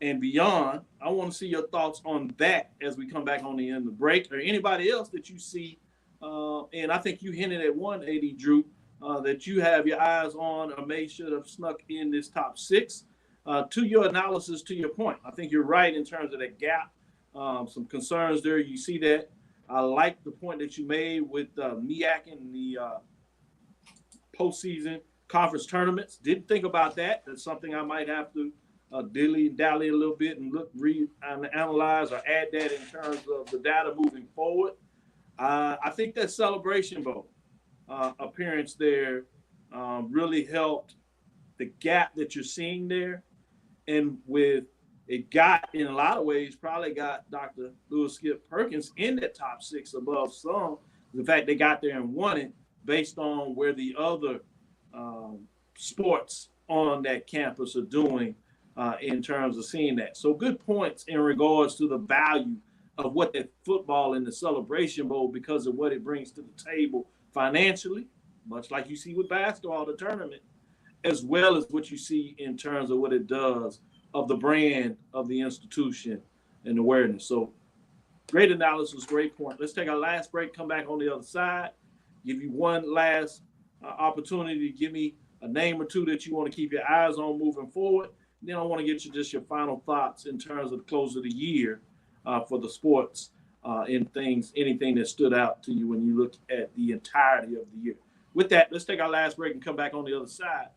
and beyond. I want to see your thoughts on that as we come back on the end of the break, or anybody else that you see. And I think you hinted at one, AD Drew, that you have your eyes on or may should have snuck in this top 6. To your analysis, to your point, I think you're right in terms of that gap. Some concerns there. You see that. I like the point that you made with MEAC and the postseason conference tournaments. Didn't think about that. That's something I might have to dilly-dally a little bit and analyze or add that in terms of the data moving forward. I think that Celebration Bowl appearance there really helped the gap that you're seeing there. And it got, in a lot of ways, probably got Dr. Lewis Skip Perkins in that top 6 above some. The fact they got there and won it based on where the other sports on that campus are doing in terms of seeing that. So good points in regards to the value of what that football in the Celebration Bowl, because of what it brings to the table financially, much like you see with basketball, the tournament, as well as what you see in terms of what it does of the brand of the institution and awareness. So great analysis, great point. Let's take our last break, come back on the other side, give you one last opportunity to give me a name or two that you want to keep your eyes on moving forward. And then I want to get you just your final thoughts in terms of the close of the year for the sports anything that stood out to you when you look at the entirety of the year. With that, let's take our last break and come back on the other side.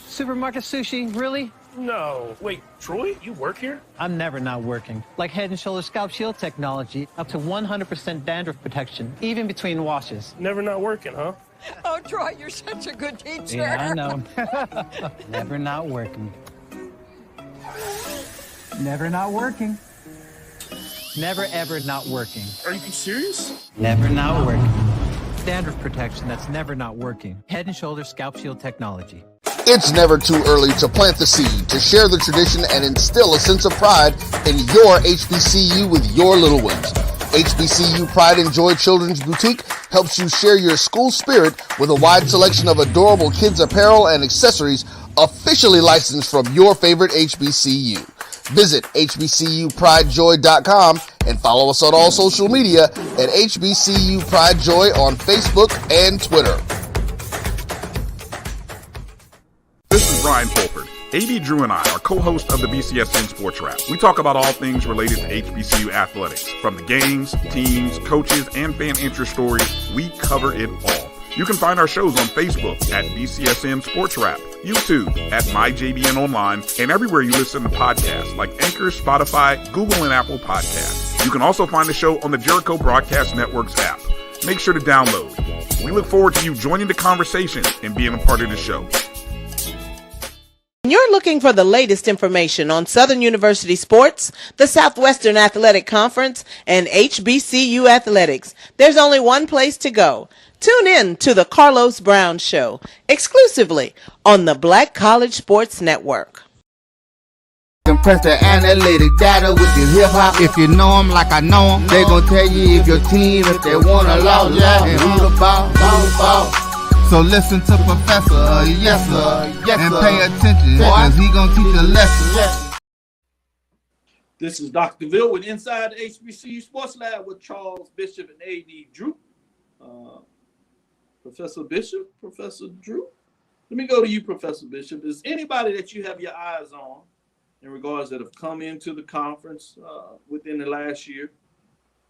Supermarket sushi, really? No. Wait, Troy, you work here? I'm never not working. Like Head & Shoulders Scalp Shield technology, up to 100% dandruff protection, even between washes. Never not working, huh? Oh, Troy, you're such a good teacher. Yeah, I know. Never not working. Never not working. Never ever not working. Are you serious? Never not working. Dandruff protection that's never not working. Head & Shoulders Scalp Shield technology. It's never too early to plant the seed, to share the tradition, and instill a sense of pride in your HBCU with your little ones. HBCU Pride and Joy Children's Boutique helps you share your school spirit with a wide selection of adorable kids apparel and accessories officially licensed from your favorite HBCU. Visit hbcupridejoy.com and follow us on all social media at HBCU Pride Joy on Facebook and Twitter. This is Brian Fulford. AD Drew and I are co-hosts of the BCSN Sports Wrap. We talk about all things related to HBCU athletics. From the games, teams, coaches, and fan interest stories, we cover it all. You can find our shows on Facebook at BCSN Sports Wrap, YouTube at MyJBN Online, and everywhere you listen to podcasts like Anchor, Spotify, Google, and Apple Podcasts. You can also find the show on the Jericho Broadcast Network's app. Make sure to download. We look forward to you joining the conversation and being a part of the show. When you're looking for the latest information on Southern University sports, the Southwestern Athletic Conference, and HBCU athletics, there's only one place to go. Tune in to the Carlos Brown Show, exclusively on the Black College Sports Network. Compress the analytic data with this hip hop. If you know them like I know them, they gon' tell you if your team, if they wanna lose, and who the ball. So listen to Professor, yes sir, and pay attention, cause he gon' teach a lesson. This is Dr. Cavil with Inside the HBCU Sports Lab with Charles Bishop and A.D. Drew. Professor Bishop, Professor Drew. Let me go to you, Professor Bishop. Is anybody that you have your eyes on in regards that have come into the conference within the last year?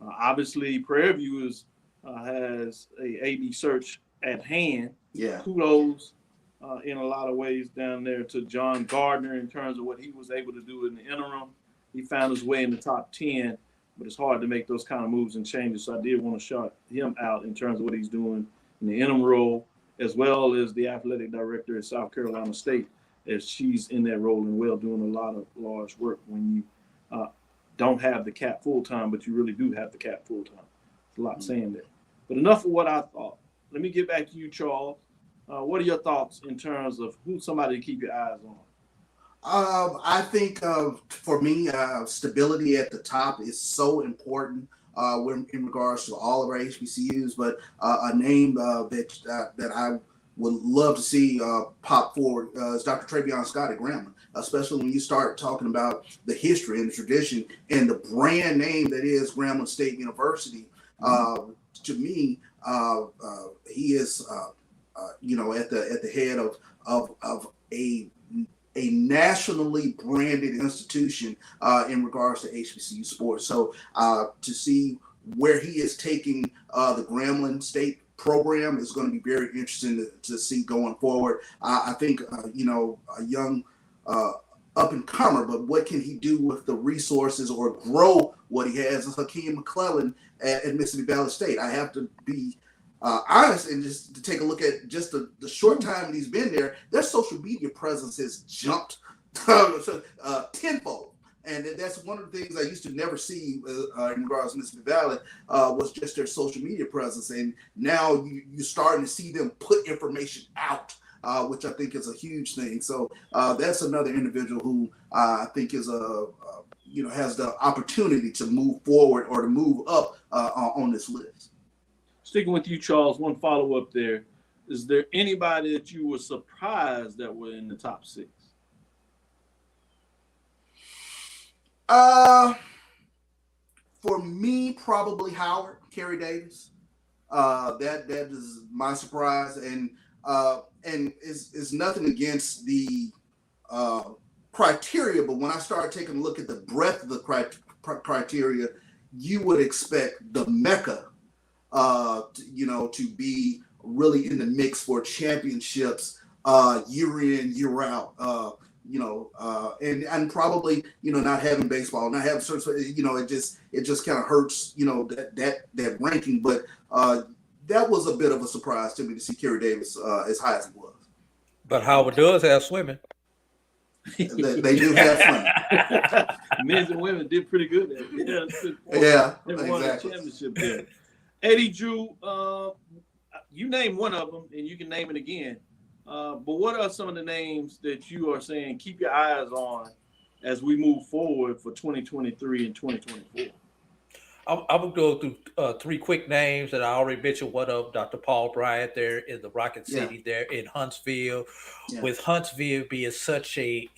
Obviously, Prairie View has a AD search at hand. Yeah. Kudos in a lot of ways down there to John Gardner in terms of what he was able to do in the interim. He found his way in the top 10, but it's hard to make those kind of moves and changes. So I did want to shout him out in terms of what he's doing in the interim role, as well as the athletic director at South Carolina State, as she's in that role and well doing a lot of large work when you don't have the cap full-time, but you really do have the cap full-time. It's a lot saying there. But enough of what I thought. Let me get back to you, Charles. What are your thoughts in terms of who's somebody to keep your eyes on? I think for me, stability at the top is so important in regards to all of our HBCUs. But a name that I would love to see pop forward is Dr. Travion Scott at Grambling, especially when you start talking about the history and the tradition and the brand name that is Grambling State University. To me, he is, at the head of a nationally branded institution in regards to HBCU sports. So to see where he is taking the Grambling State program is going to be very interesting to see going forward. I think, a young up and comer, but what can he do with the resources or grow what he has? Hakeem McClellan at Mississippi Valley State. I have to be honest and just to take a look at just the short time that he's been there, their social media presence has jumped tenfold. And that's one of the things I used to never see in regards to Mississippi Valley was just their social media presence. And now you're starting to see them put information out, which I think is a huge thing. So that's another individual who I think is has the opportunity to move forward or to move up on this list. Sticking with you, Charles, one follow-up there. Is there anybody that you were surprised that were in the top 6? For me, probably Howard, Kerry Davis. That is my surprise, and is nothing against the criteria, but when I started taking a look at the breadth of the criteria, you would expect the Mecca, to be really in the mix for championships year in, year out. And probably not having baseball, not having it just kind of hurts that ranking. But that was a bit of a surprise to me to see Kerry Davis as high as he was. But Howard does have swimming. They do have swimming. Men's and women did pretty good there. Yeah, they won the championship there. Eddie Drew, you name one of them, and you can name it again. But what are some of the names that you are saying keep your eyes on as we move forward for 2023 and 2024? I will go through 3 quick names that I already mentioned. One of Dr. Paul Bryant there in the Rocket City there in Huntsville. Yeah. With Huntsville being such a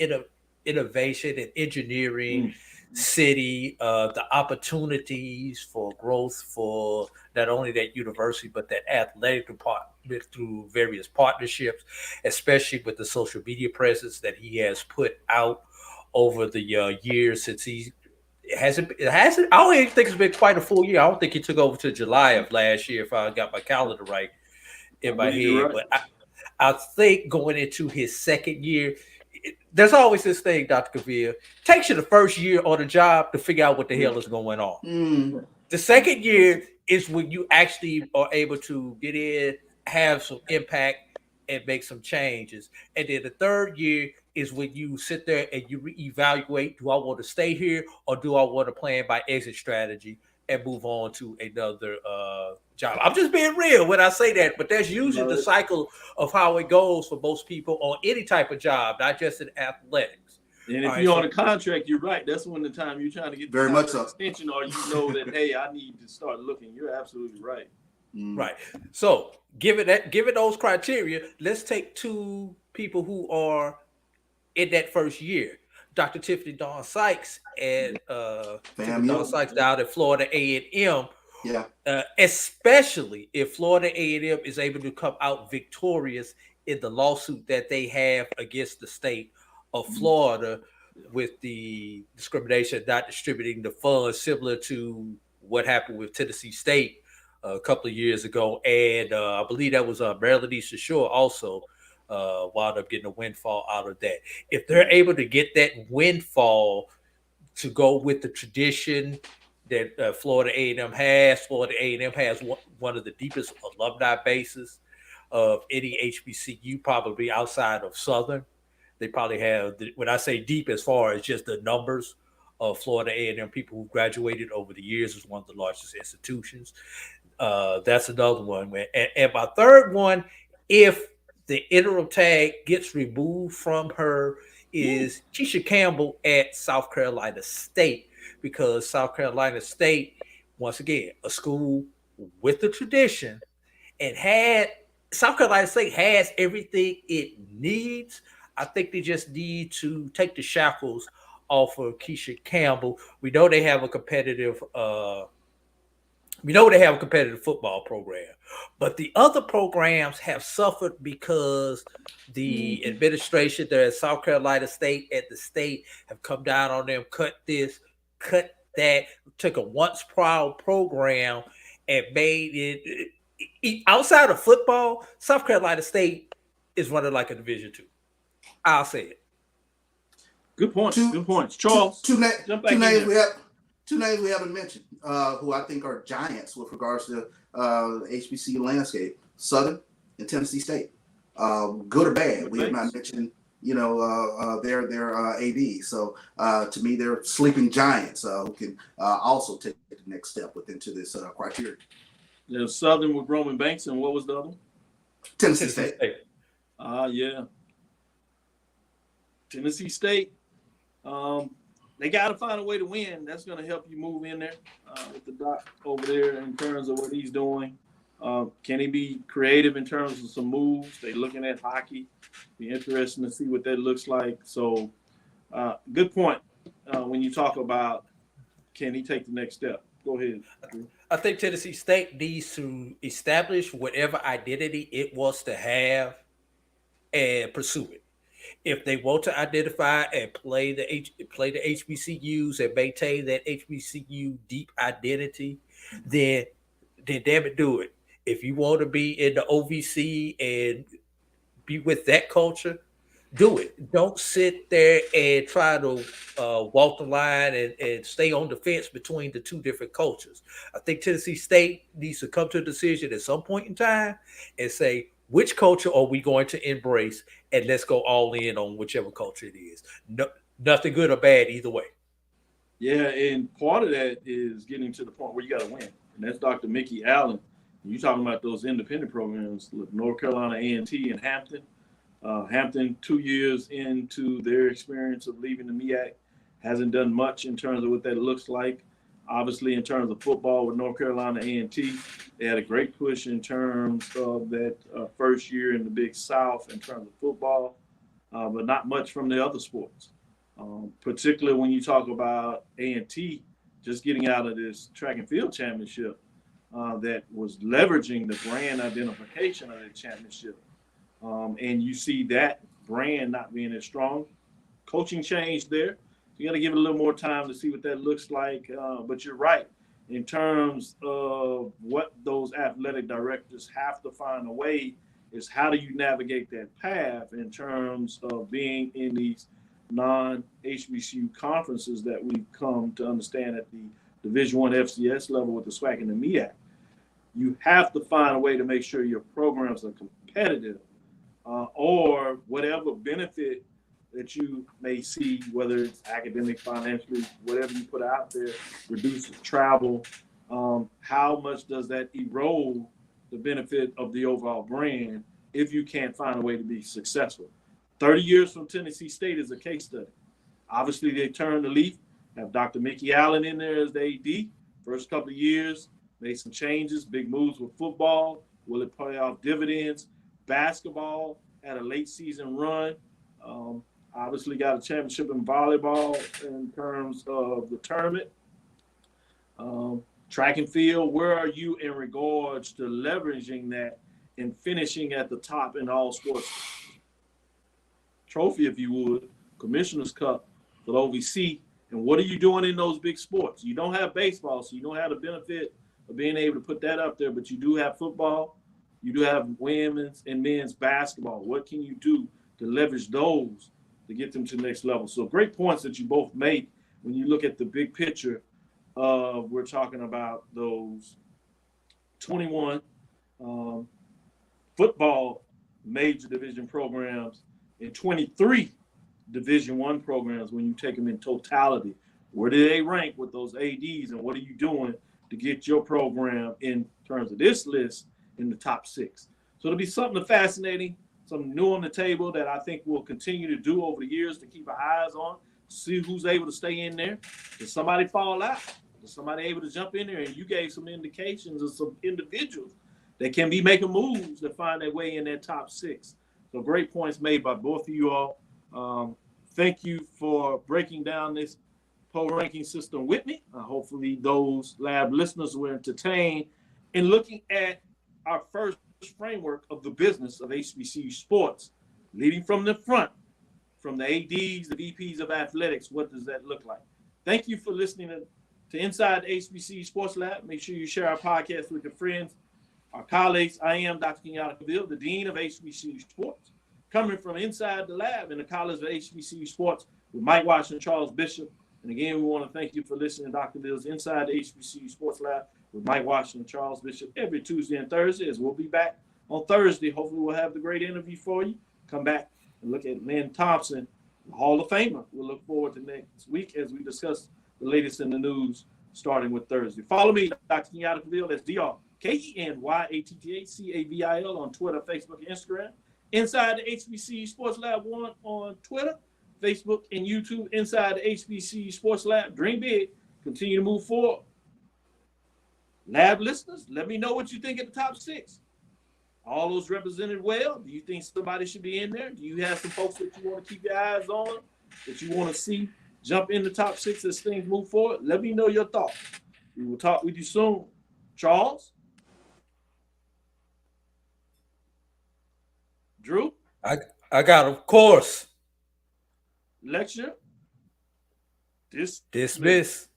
innovation and engineering city, the opportunities for growth for not only that university, but that athletic department through various partnerships, especially with the social media presence that he has put out over the years since he hasn't. I don't even think it's been quite a full year. I don't think he took over to July of last year, if I got my calendar right in my head. Right. But I think going into his second year, there's always this thing, Dr. Cavil. Takes you the first year on the job to figure out what the hell is going on. The second year is when you actually are able to get in, have some impact, and make some changes. And then the third year is when you sit there and you reevaluate, do I want to stay here or do I want to plan by exit strategy? and move on to another job. I'm just being real when I say that, but that's usually the cycle of how it goes for most people on any type of job, not just in athletics. And if you're on a contract, you're right. That's when the time you're trying to get very much so extension, or you know that hey, I need to start looking. You're absolutely right. Right. So, given those criteria, let's take two people who are in that first year. Dr. Tiffany Dawn Sykes and Tiffany Dawn Sykes down at Florida A&M. Yeah. Especially if Florida A&M is able to come out victorious in the lawsuit that they have against the state of Florida with the discrimination, not distributing the funds, similar to what happened with Tennessee State a couple of years ago. And I believe that was Maryland Eastern Shore also wound up getting a windfall out of that. If they're able to get that windfall to go with the tradition that Florida A&M has, Florida A&M has one of the deepest alumni bases of any HBCU, probably outside of Southern. They probably have, when I say deep as far as just the numbers of Florida A&M people who graduated over the years, is one of the largest institutions. That's another one. And my third one, if the interim tag gets removed from her, is Keisha Campbell at South Carolina State, because South Carolina State, once again, a school with the tradition, and South Carolina State has everything it needs. I think they just need to take the shackles off of Keisha Campbell. We know they have a competitive football program, but the other programs have suffered because the administration there at South Carolina State and the state have come down on them, cut this, cut that, took a once proud program and made it outside of football. South Carolina State is running like a Division II. I'll say it. Good points. Good points. Charles, two names we haven't mentioned, who I think are giants with regards to HBCU landscape: Southern and Tennessee State. Good or bad, we have not mentioned, their AD. So to me, they're sleeping giants who can also take the next step into this criteria. Yeah, Southern with Roman Banks, and what was the other one? Tennessee State. Yeah. Tennessee State. They got to find a way to win. That's going to help you move in there with the doc over there in terms of what he's doing. Can he be creative in terms of some moves? They're looking at hockey. Be interesting to see what that looks like. So, good point when you talk about can he take the next step. Go ahead. I think Tennessee State needs to establish whatever identity it wants to have and pursue it. If they want to identify and play the HBCUs and maintain that HBCU deep identity, then damn it, do it. If you want to be in the OVC and be with that culture, do it. Don't sit there and try to walk the line and stay on the fence between the two different cultures. I think Tennessee State needs to come to a decision at some point in time and say, which culture are we going to embrace, and let's go all in on whichever culture it is. No, nothing good or bad either way. Yeah, and part of that is getting to the point where you got to win, and that's Dr. Mickey Allen. You're talking about those independent programs, North Carolina A&T and Hampton. Hampton, 2 years into their experience of leaving the MEAC, hasn't done much in terms of what that looks like. Obviously, in terms of football with North Carolina A&T, they had a great push in terms of that first year in the Big South in terms of football, but not much from the other sports. Particularly when you talk about A&T just getting out of this track and field championship that was leveraging the brand identification of the championship. And you see that brand not being as strong. Coaching change there. You got to give it a little more time to see what that looks like. But you're right. In terms of what those athletic directors have to find a way is how do you navigate that path in terms of being in these non-HBCU conferences that we've come to understand at the Division I FCS level with the SWAC and the MEAC. You have to find a way to make sure your programs are competitive or whatever benefit that you may see, whether it's academic, financially, whatever you put out there, reduces travel, how much does that erode the benefit of the overall brand if you can't find a way to be successful? 30 years from Tennessee State is a case study. Obviously, they turned the leaf, have Dr. Mickey Allen in there as the AD. First couple of years, made some changes, big moves with football. Will it pay off dividends? Basketball had a late season run. Obviously got a championship in volleyball in terms of the tournament. Track and field, where are you in regards to leveraging that and finishing at the top in all sports? Trophy, if you would, Commissioner's Cup for the OVC. And what are you doing in those big sports? You don't have baseball, so you don't have the benefit of being able to put that up there, but you do have football. You do have women's and men's basketball. What can you do to leverage those to get them to the next level? So great points that you both made when you look at the big picture. We're talking about those 21 football major division programs and 23 Division I programs when you take them in totality. Where do they rank with those ADs, and what are you doing to get your program in terms of this list in the top 6? So it'll be something fascinating, something new on the table that I think we'll continue to do over the years to keep our eyes on, see who's able to stay in there. Does somebody fall out? Is somebody able to jump in there? And you gave some indications of some individuals that can be making moves to find their way in that top 6. So great points made by both of you all. Thank you for breaking down this poll ranking system with me. Hopefully those lab listeners were entertained in looking at our first framework of the business of HBCU sports, leading from the front, from the ADs, the VPs of athletics. What does that look like? Thank you for listening to Inside the HBCU Sports Lab. Make sure you share our podcast with your friends, our colleagues. I am Dr. Cavil, the Dean of HBCU Sports, coming from inside the lab in the College of HBCU Sports with Mike Washington and Charles Bishop. And again, we want to thank you for listening to Dr. Bill's Inside the HBCU Sports Lab with Mike Washington and Charles Bishop every Tuesday and Thursday, as we'll be back on Thursday. Hopefully we'll have the great interview for you. Come back and look at Lynn Thompson, the Hall of Famer. We'll look forward to next week as we discuss the latest in the news, starting with Thursday. Follow me, Dr. Kenyatta Cavil. That's DrKenyattCavil on Twitter, Facebook, and Instagram. Inside the HBCU Sports Lab 1 on Twitter, Facebook, and YouTube. Inside the HBCU Sports Lab. Dream big. Continue to move forward. Lab listeners, let me know what you think at the top 6. All those represented well. Do you think somebody should be in there? Do you have some folks that you want to keep your eyes on, that you want to see jump in the top 6 as things move forward? Let me know your thoughts. We will talk with you soon. Charles? Drew? I got, of course. Lecture? Dismiss.